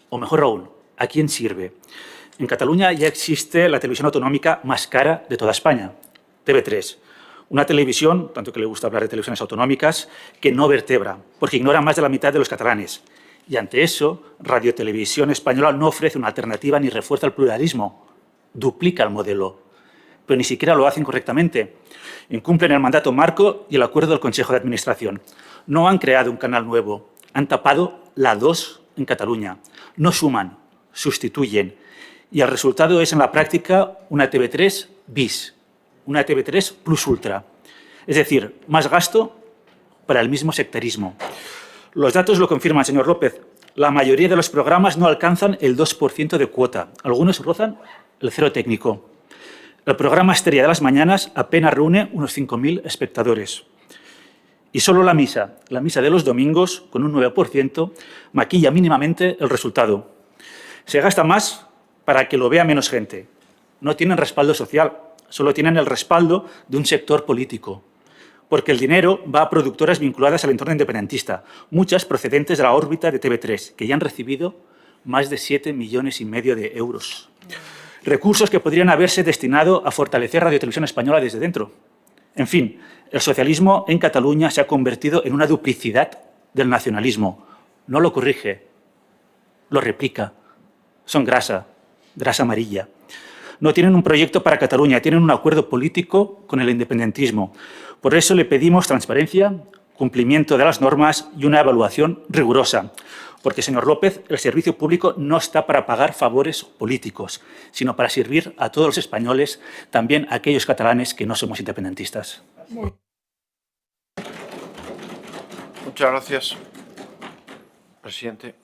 O mejor aún, ¿a quién sirve? En Cataluña ya existe la televisión autonómica más cara de toda España, TV3. Una televisión, tanto que le gusta hablar de televisiones autonómicas, que no vertebra, porque ignora más de la mitad de los catalanes. Y ante eso, Radio Televisión Española no ofrece una alternativa ni refuerza el pluralismo. Duplica el modelo, pero ni siquiera lo hacen correctamente. Incumplen el mandato marco y el acuerdo del Consejo de Administración. No han creado un canal nuevo, han tapado la 2 en Cataluña. No suman, sustituyen. Y el resultado es, en la práctica, una TV3 bis, una TV3 plus ultra. Es decir, más gasto para el mismo sectarismo. Los datos lo confirman, señor López. La mayoría de los programas no alcanzan el 2% de cuota. Algunos rozan el cero técnico. El programa Estrella de las Mañanas apenas reúne unos 5.000 espectadores. Y solo la misa de los domingos, con un 9%, maquilla mínimamente el resultado. Se gasta más para que lo vea menos gente. No tienen respaldo social, solo tienen el respaldo de un sector político. Porque el dinero va a productoras vinculadas al entorno independentista, muchas procedentes de la órbita de TV3, que ya han recibido más de 7,5 millones de euros. Recursos que podrían haberse destinado a fortalecer Radio y Televisión Española desde dentro. En fin, el socialismo en Cataluña se ha convertido en una duplicidad del nacionalismo. No lo corrige, lo replica. Son grasa amarilla. No tienen un proyecto para Cataluña, tienen un acuerdo político con el independentismo. Por eso le pedimos transparencia, cumplimiento de las normas y una evaluación rigurosa. Porque, señor López, el servicio público no está para pagar favores políticos, sino para servir a todos los españoles, también a aquellos catalanes que no somos independentistas. Muchas gracias, presidente.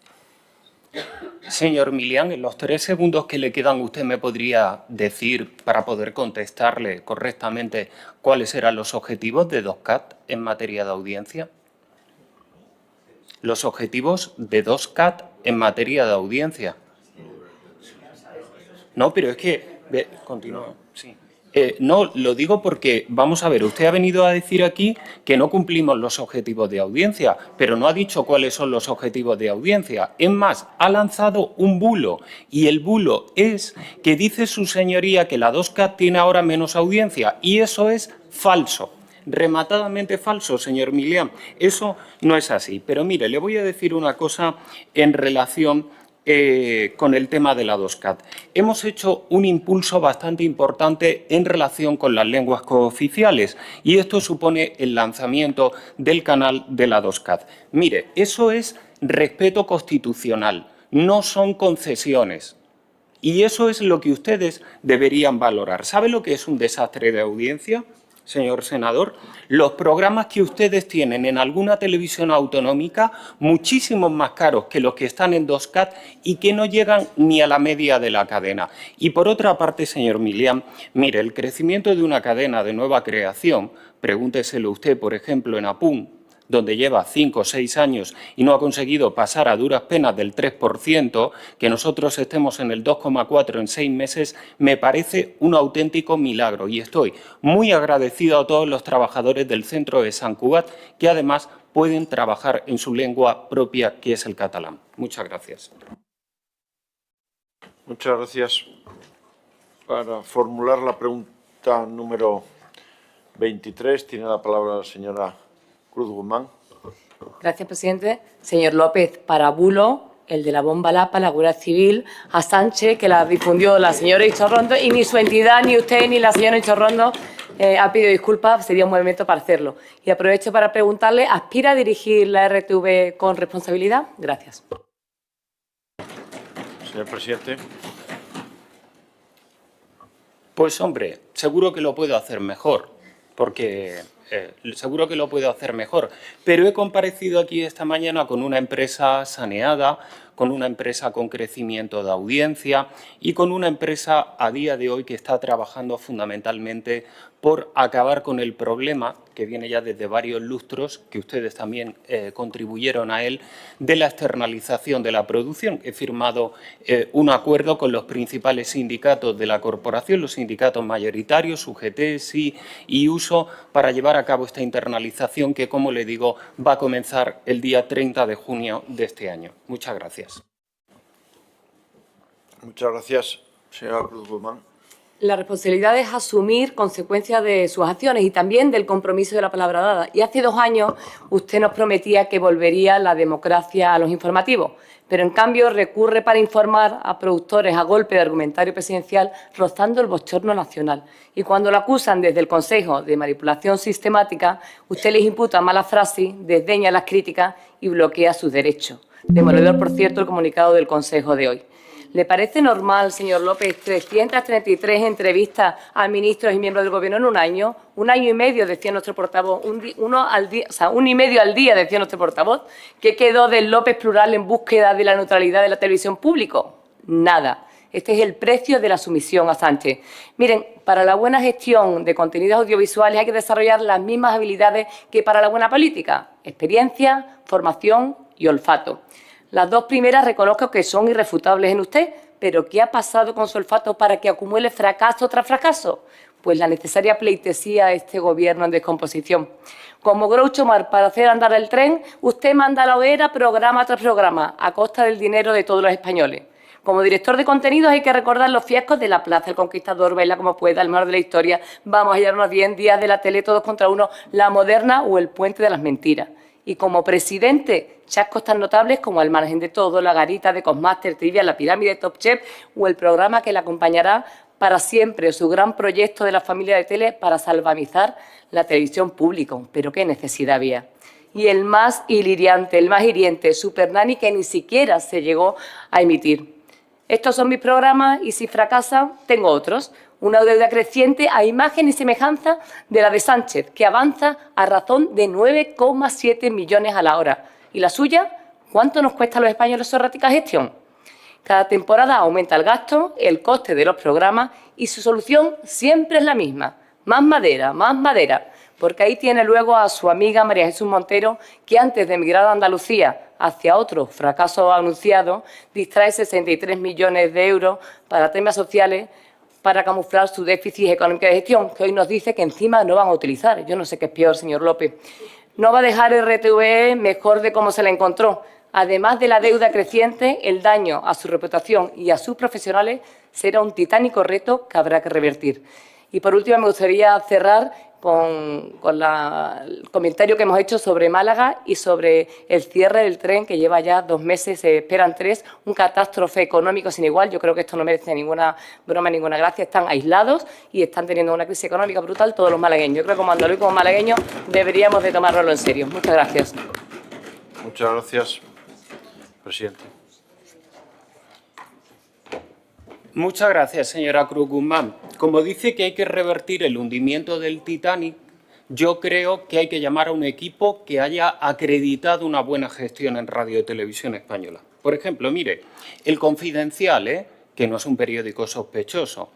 Señor Milián, en los 3 segundos que le quedan, ¿usted me podría decir, para poder contestarle correctamente, cuáles eran los objetivos de 2CAT en materia de audiencia? Los objetivos de 2CAT en materia de audiencia. No, pero es que... Continúa. Sí. No, lo digo porque, vamos a ver, usted ha venido a decir aquí que no cumplimos los objetivos de audiencia, pero no ha dicho cuáles son los objetivos de audiencia. Es más, ha lanzado un bulo, y el bulo es que dice su señoría que la 2CAT tiene ahora menos audiencia, y eso es falso. Rematadamente falso, señor Milián. Eso no es así. Pero mire, le voy a decir una cosa en relación con el tema de la 2CAT. Hemos hecho un impulso bastante importante en relación con las lenguas cooficiales y esto supone el lanzamiento del canal de la 2CAT. Mire, eso es respeto constitucional, no son concesiones. Y eso es lo que ustedes deberían valorar. ¿Sabe lo que es un desastre de audiencia, señor senador? Los programas que ustedes tienen en alguna televisión autonómica, muchísimos más caros que los que están en 2CAT y que no llegan ni a la media de la cadena. Y por otra parte, señor Milián, mire, el crecimiento de una cadena de nueva creación, pregúnteselo usted, por ejemplo, en Apun, donde lleva 5 o 6 años y no ha conseguido pasar a duras penas del 3%, que nosotros estemos en el 2,4% en 6 meses, me parece un auténtico milagro. Y estoy muy agradecido a todos los trabajadores del centro de Sant Cugat, que además pueden trabajar en su lengua propia, que es el catalán. Muchas gracias. Muchas gracias. Para formular la pregunta número 23, tiene la palabra la señora Cruz Guzmán. Gracias, presidente. Señor López, para bulo, el de la bomba Lapa, la Guardia Civil, a Sánchez, que la difundió la señora Ichorrondo, y ni su entidad, ni usted, ni la señora Ichorrondo ha pedido disculpas, sería un movimiento para hacerlo. Y aprovecho para preguntarle, ¿aspira a dirigir la RTV con responsabilidad? Gracias. Señor presidente. Pues hombre, seguro que lo puedo hacer mejor, porque seguro que lo puedo hacer mejor, pero he comparecido aquí esta mañana con una empresa saneada, con una empresa con crecimiento de audiencia y con una empresa a día de hoy que está trabajando fundamentalmente por acabar con el problema, que viene ya desde varios lustros, que ustedes también contribuyeron a él, de la externalización de la producción. He firmado un acuerdo con los principales sindicatos de la corporación, los sindicatos mayoritarios, UGT, SI y USO, para llevar a cabo esta internalización que, como le digo, va a comenzar el día 30 de junio de este año. Muchas gracias. Muchas gracias, señora Cruz Guzmán. La responsabilidad es asumir consecuencias de sus acciones y también del compromiso de la palabra dada. Y hace 2 años usted nos prometía que volvería la democracia a los informativos, pero en cambio recurre para informar a productores a golpe de argumentario presidencial rozando el bochorno nacional. Y cuando lo acusan desde el Consejo de manipulación sistemática, usted les imputa malas frases, desdeña las críticas y bloquea sus derechos. Demoledor, por cierto, el comunicado del Consejo de hoy. ¿Le parece normal, señor López, 333 entrevistas a ministros y miembros del Gobierno en un año? 1 año y medio, decía nuestro portavoz, 1 y medio al día, decía nuestro portavoz. ¿Qué quedó del López plural en búsqueda de la neutralidad de la televisión pública? Nada. Este es el precio de la sumisión a Sánchez. Miren, para la buena gestión de contenidos audiovisuales hay que desarrollar las mismas habilidades que para la buena política: experiencia, formación y olfato. Las 2 primeras reconozco que son irrefutables en usted, pero ¿qué ha pasado con su olfato para que acumule fracaso tras fracaso? Pues la necesaria pleitesía a este Gobierno en descomposición. Como Groucho Marx para hacer andar el tren, usted manda a la hoguera programa tras programa, a costa del dinero de todos los españoles. Como director de contenidos hay que recordar los fiascos de La Plaza, El Conquistador, Baila como pueda, El mejor de la historia, Vamos a hallarnos bien, Días de la tele, Todos contra uno, La Moderna o El puente de las mentiras. Y como presidente, chascos tan notables como Al margen de todo, La garita de Cosmaster, Trivia, La pirámide, Top Chef o el programa que le acompañará para siempre, su gran proyecto de la familia de tele para salvamizar la televisión pública. Pero qué necesidad había. Y el más hiliriante, el más hiriente, Super Nanny, que ni siquiera se llegó a emitir. Estos son mis programas y si fracasan, tengo otros. Una deuda creciente a imagen y semejanza de la de Sánchez, que avanza a razón de 9,7 millones a la hora. ¿Y la suya? ¿Cuánto nos cuesta a los españoles su errática gestión? Cada temporada aumenta el gasto, el coste de los programas y su solución siempre es la misma: más madera, más madera. Porque ahí tiene luego a su amiga María Jesús Montero, que antes de emigrar a Andalucía hacia otro fracaso anunciado, distrae 63 millones de euros para temas sociales para camuflar su déficit económico de gestión, que hoy nos dice que encima no van a utilizar. Yo no sé qué es peor, señor López. No va a dejar RTV mejor de cómo se la encontró. Además de la deuda creciente, el daño a su reputación y a sus profesionales será un titánico reto que habrá que revertir. Y por último, me gustaría cerrar con el comentario que hemos hecho sobre Málaga y sobre el cierre del tren, que lleva ya 2 meses, se esperan 3, un catástrofe económico sin igual. Yo creo que esto no merece ninguna broma, ninguna gracia. Están aislados y están teniendo una crisis económica brutal todos los malagueños. Yo creo que como andaluz y como malagueños deberíamos de tomárnoslo en serio. Muchas gracias. Muchas gracias, presidente. Muchas gracias, señora Cruz Guzmán. Como dice que hay que revertir el hundimiento del Titanic, yo creo que hay que llamar a un equipo que haya acreditado una buena gestión en Radio y Televisión Española. Por ejemplo, mire, El Confidencial, que no es un periódico sospechoso.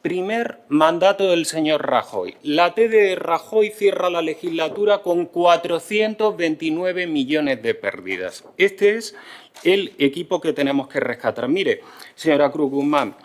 primer mandato del señor Rajoy. La T de Rajoy cierra la legislatura con 429 millones de pérdidas. Este es el equipo que tenemos que rescatar. Mire, señora Cruz Guzmán,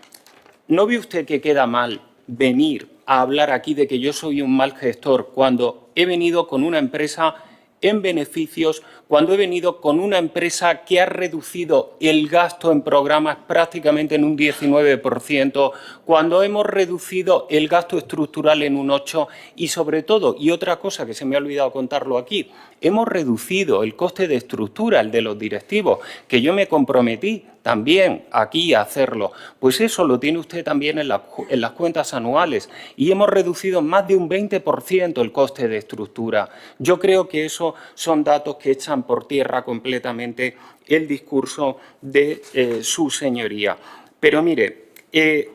¿no ve usted que queda mal venir a hablar aquí de que yo soy un mal gestor cuando he venido con una empresa en beneficios, cuando he venido con una empresa que ha reducido el gasto en programas prácticamente en un 19%, cuando hemos reducido el gasto estructural en un 8% y sobre todo, y otra cosa que se me ha olvidado contarlo aquí, hemos reducido el coste de estructura, el de los directivos, que yo me comprometí también aquí a hacerlo. Pues eso lo tiene usted también en las cuentas anuales y hemos reducido más de un 20% el coste de estructura. Yo creo que eso son datos que echan por tierra completamente el discurso de su señoría. Pero mire,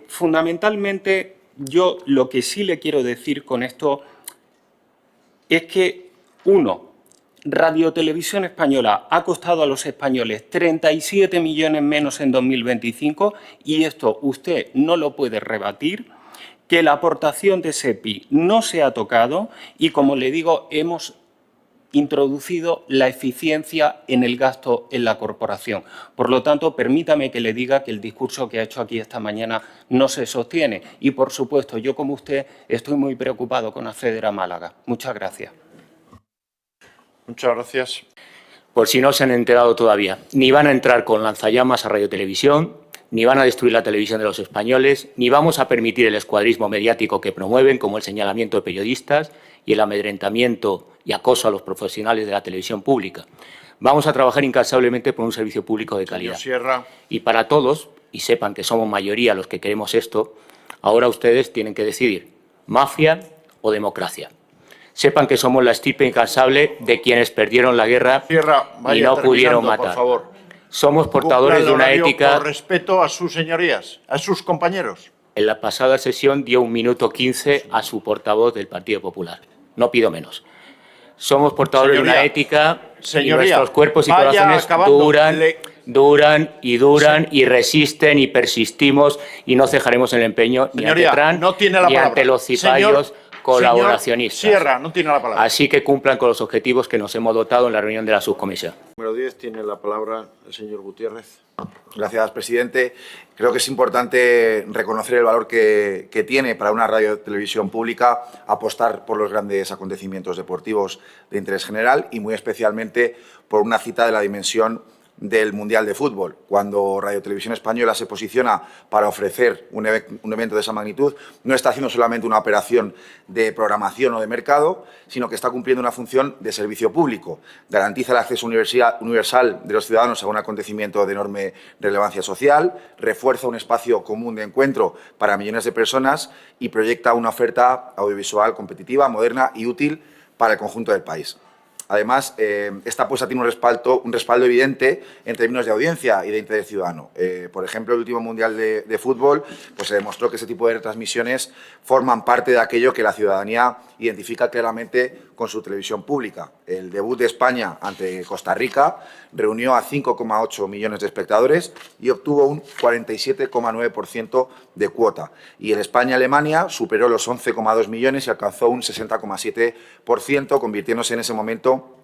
fundamentalmente yo lo que sí le quiero decir con esto es que, uno, Radio Televisión Española ha costado a los españoles 37 millones menos en 2025 y esto usted no lo puede rebatir, que la aportación de SEPI no se ha tocado y, como le digo, hemos introducido la eficiencia en el gasto en la corporación. Por lo tanto, permítame que le diga que el discurso que ha hecho aquí esta mañana no se sostiene y, por supuesto, yo como usted estoy muy preocupado con acceder a Málaga. Muchas gracias. Muchas gracias. Por si no se han enterado todavía, ni van a entrar con lanzallamas a Radio Televisión, ni van a destruir la televisión de los españoles, ni vamos a permitir el escuadrismo mediático que promueven, como el señalamiento de periodistas y el amedrentamiento y acoso a los profesionales de la televisión pública. Vamos a trabajar incansablemente por un servicio público de calidad. Señor Sierra. Y para todos, y sepan que somos mayoría los que queremos esto, ahora ustedes tienen que decidir, mafia o democracia. Sepan que somos la estirpe incansable de quienes perdieron la guerra y no pudieron matar. Por favor. Somos portadores de una ética. Por respeto a sus señorías, a sus compañeros. En la pasada sesión dio 1 minuto 15 a su portavoz del Partido Popular. No pido menos. Somos portadores de una ética y nuestros cuerpos y corazones duran y resisten y persistimos y no cejaremos en el empeño ni ante Trump ni ante los cipayos colaboracionistas. Sierra, no tiene la palabra. Así que cumplan con los objetivos que nos hemos dotado en la reunión de la subcomisión. Número 10 tiene la palabra el señor Gutiérrez. Gracias, presidente. Creo que es importante reconocer el valor que tiene para una radio televisión pública apostar por los grandes acontecimientos deportivos de interés general y muy especialmente por una cita de la dimensión del Mundial de Fútbol. Cuando Radio Televisión Española se posiciona para ofrecer un evento de esa magnitud, no está haciendo solamente una operación de programación o de mercado, sino que está cumpliendo una función de servicio público. Garantiza el acceso universal de los ciudadanos a un acontecimiento de enorme relevancia social, refuerza un espacio común de encuentro para millones de personas y proyecta una oferta audiovisual competitiva, moderna y útil para el conjunto del país. Además, esta apuesta tiene un respaldo evidente en términos de audiencia y de interés ciudadano. Por ejemplo, el último Mundial de Fútbol pues se demostró que ese tipo de retransmisiones forman parte de aquello que la ciudadanía identifica claramente con su televisión pública. El debut de España ante Costa Rica reunió a 5,8 millones de espectadores y obtuvo un 47,9% de cuota. Y el España-Alemania superó los 11,2 millones y alcanzó un 60,7%, convirtiéndose en ese momento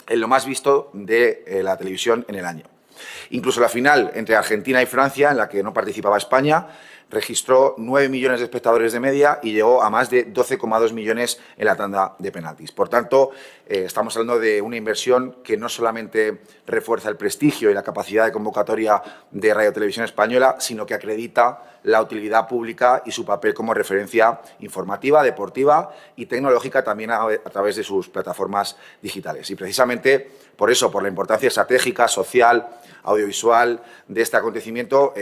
en lo más visto de la televisión en el año. Incluso la final entre Argentina y Francia, en la que no participaba España, registró 9 millones de espectadores de media y llegó a más de 12,2 millones en la tanda de penaltis. Por tanto, estamos hablando de una inversión que no solamente refuerza el prestigio y la capacidad de convocatoria de Radio Televisión Española, sino que acredita la utilidad pública y su papel como referencia informativa, deportiva y tecnológica también a través de sus plataformas digitales. Y precisamente por eso, por la importancia estratégica, social, audiovisual de este acontecimiento,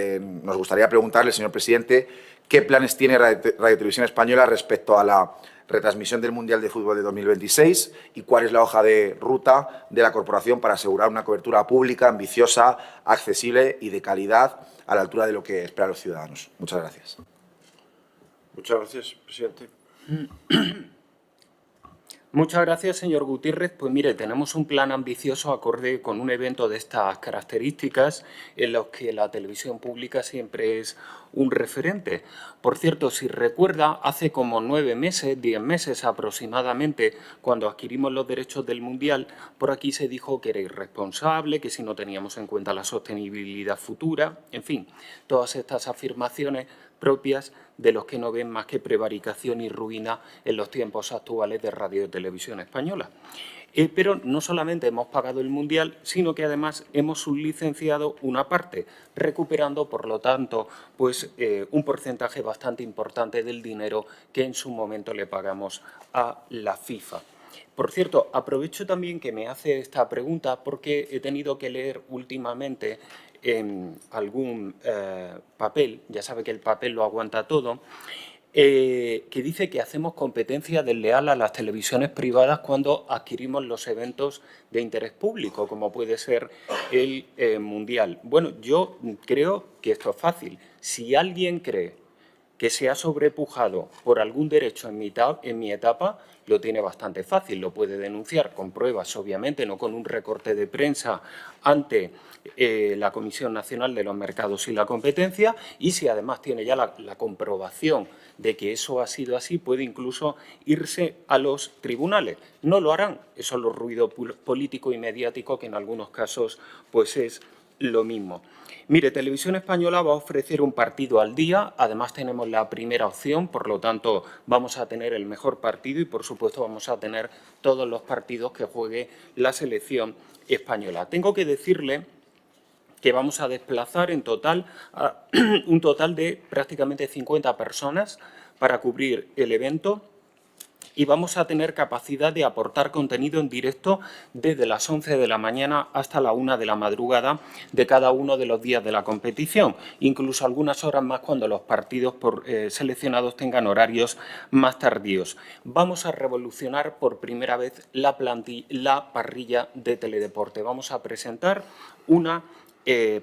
nos gustaría preguntarle, señor presidente, qué planes tiene Radio Televisión Española respecto a la retransmisión del Mundial de Fútbol de 2026 y cuál es la hoja de ruta de la corporación para asegurar una cobertura pública, ambiciosa, accesible y de calidad a la altura de lo que esperan los ciudadanos. Muchas gracias. Muchas gracias, presidente. Muchas gracias, señor Gutiérrez. Pues mire, tenemos un plan ambicioso acorde con un evento de estas características en los que la televisión pública siempre es un referente. Por cierto, si recuerda, hace como 9 meses, 10 meses aproximadamente, cuando adquirimos los derechos del Mundial, por aquí se dijo que era irresponsable, que si no teníamos en cuenta la sostenibilidad futura, en fin, todas estas afirmaciones propias de los que no ven más que prevaricación y ruina en los tiempos actuales de Radio y Televisión Española. Pero no solamente hemos pagado el Mundial, sino que además hemos sublicenciado una parte, recuperando, por lo tanto, pues, un porcentaje bastante importante del dinero que en su momento le pagamos a la FIFA. Por cierto, aprovecho también que me hace esta pregunta porque he tenido que leer últimamente en algún papel, ya sabe que el papel lo aguanta todo, que dice que hacemos competencia desleal a las televisiones privadas cuando adquirimos los eventos de interés público, como puede ser el Mundial. Bueno, yo creo que esto es fácil. Si alguien cree que se ha sobrepujado por algún derecho en mi etapa, lo tiene bastante fácil, lo puede denunciar con pruebas, obviamente, no con un recorte de prensa ante la Comisión Nacional de los Mercados y la Competencia, y si además tiene ya la comprobación de que eso ha sido así, puede incluso irse a los tribunales. No lo harán, eso es lo ruido político y mediático que en algunos casos pues es lo mismo. Mire, Televisión Española va a ofrecer un partido al día, además tenemos la primera opción, por lo tanto vamos a tener el mejor partido y por supuesto vamos a tener todos los partidos que juegue la selección española. Tengo que decirle que vamos a desplazar en total a un total de prácticamente 50 personas para cubrir el evento y vamos a tener capacidad de aportar contenido en directo desde las 11 de la mañana hasta la 1 de la madrugada de cada uno de los días de la competición, incluso algunas horas más cuando los partidos seleccionados tengan horarios más tardíos. Vamos a revolucionar por primera vez la parrilla de teledeporte. Vamos a presentar una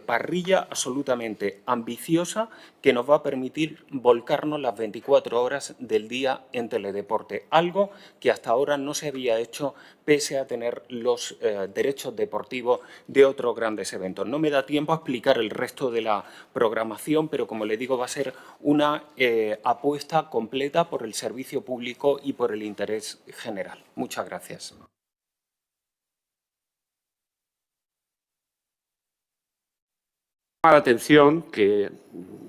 parrilla absolutamente ambiciosa que nos va a permitir volcarnos las 24 horas del día en teledeporte, algo que hasta ahora no se había hecho pese a tener los derechos deportivos de otros grandes eventos. No me da tiempo a explicar el resto de la programación, pero como le digo va a ser una apuesta completa por el servicio público y por el interés general. Muchas gracias. La atención que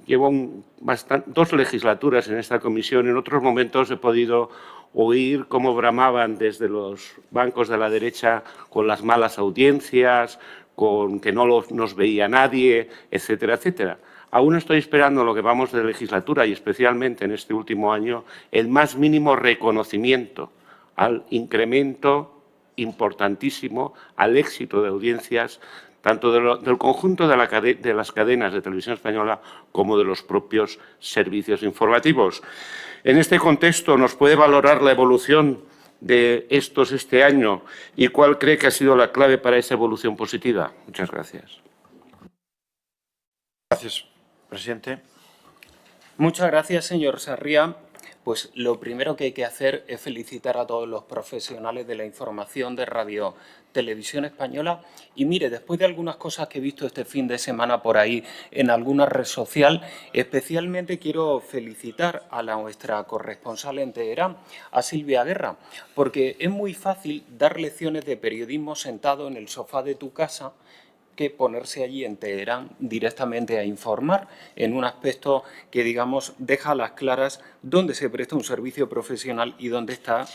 llevo 2 legislaturas en esta comisión. En otros momentos he podido oír cómo bramaban desde los bancos de la derecha con las malas audiencias, con que no nos veía nadie, etcétera, etcétera. Aún estoy esperando en lo que vamos de legislatura y especialmente en este último año el más mínimo reconocimiento al incremento importantísimo, al éxito de audiencias tanto del conjunto de las cadenas de televisión española como de los propios servicios informativos. En este contexto, ¿nos puede valorar la evolución de estos este año y cuál cree que ha sido la clave para esa evolución positiva? Muchas gracias. Gracias, presidente. Muchas gracias, señor Sarria. Pues lo primero que hay que hacer es felicitar a todos los profesionales de la información de Radio Televisión Española. Y mire, después de algunas cosas que he visto este fin de semana por ahí en alguna red social, especialmente quiero felicitar a nuestra corresponsal en Teherán, a Silvia Guerra, porque es muy fácil dar lecciones de periodismo sentado en el sofá de tu casa que ponerse allí en Teherán directamente a informar en un aspecto que, digamos, deja a las claras dónde se presta un servicio profesional y dónde está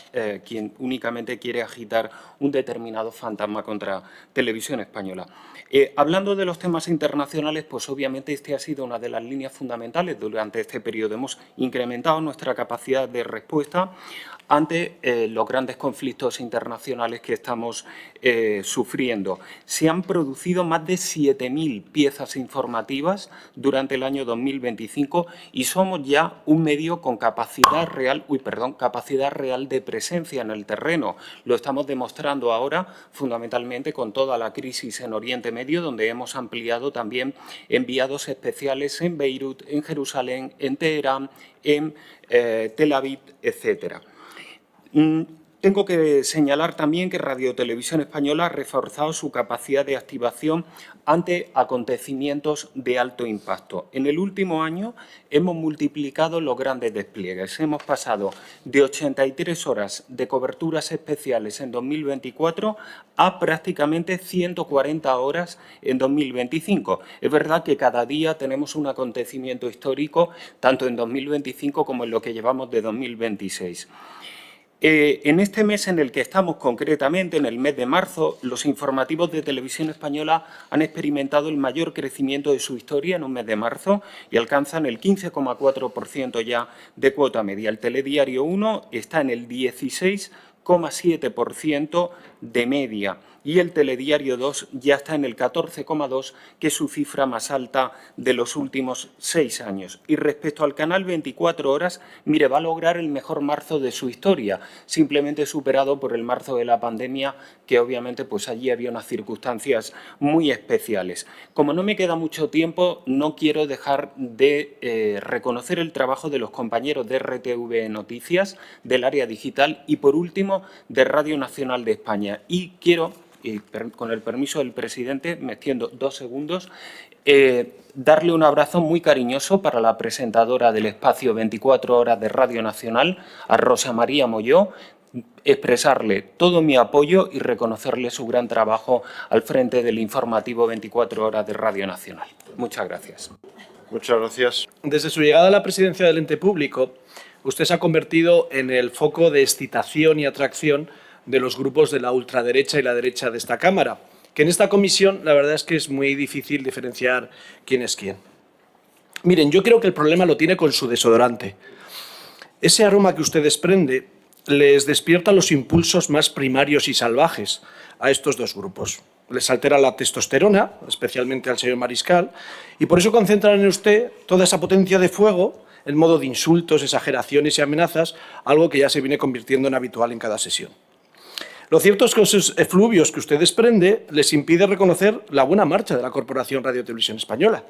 quien únicamente quiere agitar un determinado fantasma contra Televisión Española. Hablando de los temas internacionales, pues obviamente este ha sido una de las líneas fundamentales durante este periodo. Hemos incrementado nuestra capacidad de respuesta ante los grandes conflictos internacionales que estamos sufriendo. Se han producido más de 7.000 piezas informativas durante el año 2025 y somos ya un medio con capacidad real de presencia en el terreno. Lo estamos demostrando ahora fundamentalmente con toda la crisis en Oriente Medio, donde hemos ampliado también enviados especiales en Beirut, en Jerusalén, en Teherán, en Tel Aviv, etcétera. Tengo que señalar también que Radio Televisión Española ha reforzado su capacidad de activación ante acontecimientos de alto impacto. En el último año hemos multiplicado los grandes despliegues. Hemos pasado de 83 horas de coberturas especiales en 2024 a prácticamente 140 horas en 2025. Es verdad que cada día tenemos un acontecimiento histórico, tanto en 2025 como en lo que llevamos de 2026. En este mes en el que estamos concretamente, en el mes de marzo, los informativos de Televisión Española han experimentado el mayor crecimiento de su historia en un mes de marzo y alcanzan el 15,4% ya de cuota media. El Telediario 1 está en el 16,7% de media y el Telediario 2 ya está en el 14,2%, que es su cifra más alta de los últimos 6 años. Y respecto al canal 24 horas, mire, va a lograr el mejor marzo de su historia, simplemente superado por el marzo de la pandemia, que obviamente pues allí había unas circunstancias muy especiales. Como no me queda mucho tiempo, no quiero dejar de reconocer el trabajo de los compañeros de RTV Noticias, del área digital y, por último, de Radio Nacional de España. Y quiero, con el permiso del presidente, me extiendo 2 segundos, darle un abrazo muy cariñoso para la presentadora del espacio 24 horas de Radio Nacional, a Rosa María Molló, expresarle todo mi apoyo y reconocerle su gran trabajo al frente del informativo 24 horas de Radio Nacional. Muchas gracias. Muchas gracias. Desde su llegada a la presidencia del ente público, usted se ha convertido en el foco de excitación y atracción de los grupos de la ultraderecha y la derecha de esta Cámara, que en esta comisión la verdad es que es muy difícil diferenciar quién es quién. Miren, yo creo que el problema lo tiene con su desodorante. Ese aroma que usted desprende les despierta los impulsos más primarios y salvajes a estos dos grupos. Les altera la testosterona, especialmente al señor Mariscal, y por eso concentran en usted toda esa potencia de fuego en modo de insultos, exageraciones y amenazas, algo que ya se viene convirtiendo en habitual en cada sesión. Lo cierto es que esos efluvios que usted desprende les impide reconocer la buena marcha de la Corporación Radio Televisión Española.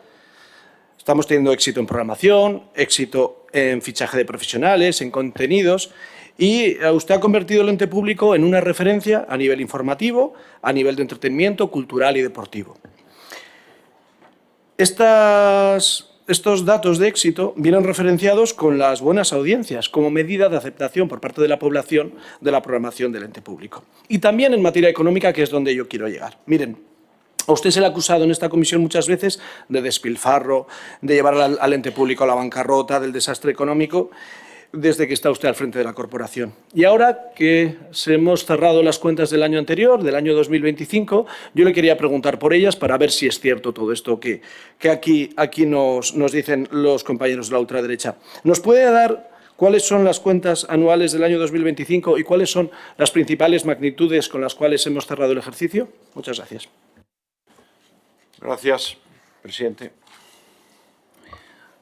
Estamos teniendo éxito en programación, éxito en fichaje de profesionales, en contenidos, y usted ha convertido el ente público en una referencia a nivel informativo, a nivel de entretenimiento, cultural y deportivo. Estos datos de éxito vienen referenciados con las buenas audiencias como medida de aceptación por parte de la población de la programación del ente público. Y también en materia económica, que es donde yo quiero llegar. Miren, a usted se le ha acusado en esta comisión muchas veces de despilfarro, de llevar al ente público a la bancarrota, del desastre económico, desde que está usted al frente de la corporación. Y ahora que hemos cerrado las cuentas del año anterior, del año 2025, yo le quería preguntar por ellas para ver si es cierto todo esto que aquí nos dicen los compañeros de la ultraderecha. ¿Nos puede dar cuáles son las cuentas anuales del año 2025 y cuáles son las principales magnitudes con las cuales hemos cerrado el ejercicio? Muchas gracias. Gracias, presidente.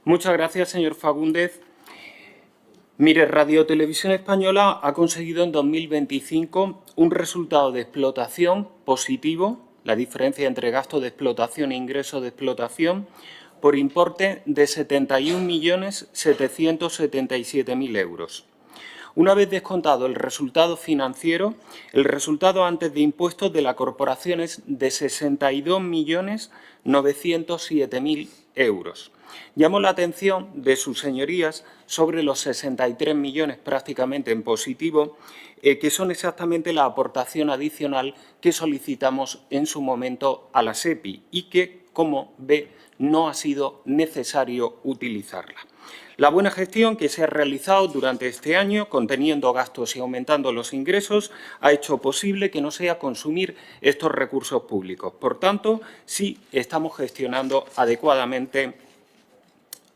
Muchas gracias, señor Fagúndez. Mire, Radio Televisión Española ha conseguido en 2025 un resultado de explotación positivo, la diferencia entre gasto de explotación e ingreso de explotación, por importe de 71.777.000 euros. Una vez descontado el resultado financiero, el resultado antes de impuestos de la corporación es de 62.907.000 euros. Llamo la atención de sus señorías sobre los 63 millones prácticamente en positivo, que son exactamente la aportación adicional que solicitamos en su momento a la SEPI y que, como ve, no ha sido necesario utilizarla. La buena gestión que se ha realizado durante este año, conteniendo gastos y aumentando los ingresos, ha hecho posible que no sea consumir estos recursos públicos. Por tanto, sí estamos gestionando adecuadamente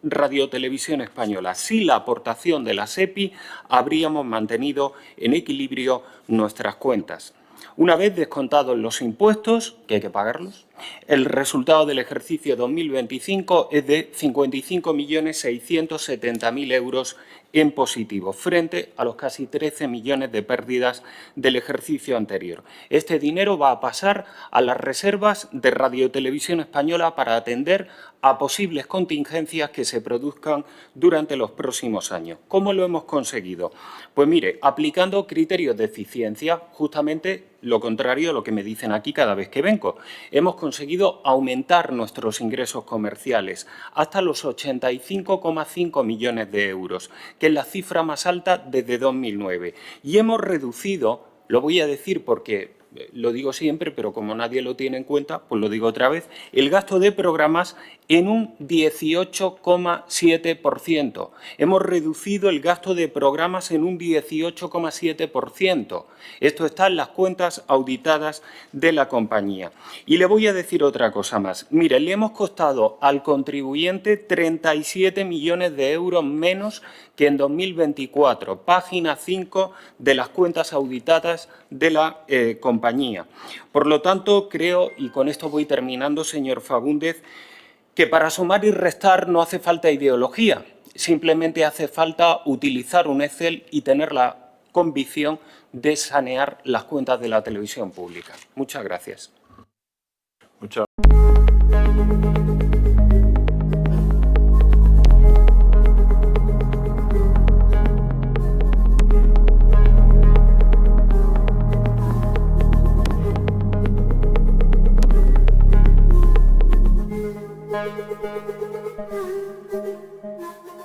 Radio Televisión Española. Sin la aportación de la SEPI, habríamos mantenido en equilibrio nuestras cuentas. Una vez descontados los impuestos, que hay que pagarlos, El resultado del ejercicio 2025 es de 55.670.000 euros en positivo, frente a los casi 13 millones de pérdidas del ejercicio anterior. Este dinero va a pasar a las reservas de Radio Televisión Española para atender a posibles contingencias que se produzcan durante los próximos años. ¿Cómo lo hemos conseguido? Pues mire, aplicando criterios de eficiencia, justamente lo contrario a lo que me dicen aquí cada vez que vengo. Hemos conseguido aumentar nuestros ingresos comerciales hasta los 85,5 millones de euros, que es la cifra más alta desde 2009. Y hemos reducido, lo voy a decir porque lo digo siempre, pero como nadie lo tiene en cuenta, pues lo digo otra vez, el gasto de programas en un 18,7%. Hemos reducido el gasto de programas en un 18,7%. Esto está en las cuentas auditadas de la compañía. Y le voy a decir otra cosa más. Mire, le hemos costado al contribuyente 37 millones de euros menos que en 2024. Página 5 de las cuentas auditadas de la compañía. Por lo tanto, creo, y con esto voy terminando, señor Fagúndez, que para sumar y restar no hace falta ideología, simplemente hace falta utilizar un Excel y tener la convicción de sanear las cuentas de la televisión pública. Muchas gracias. Muchas gracias.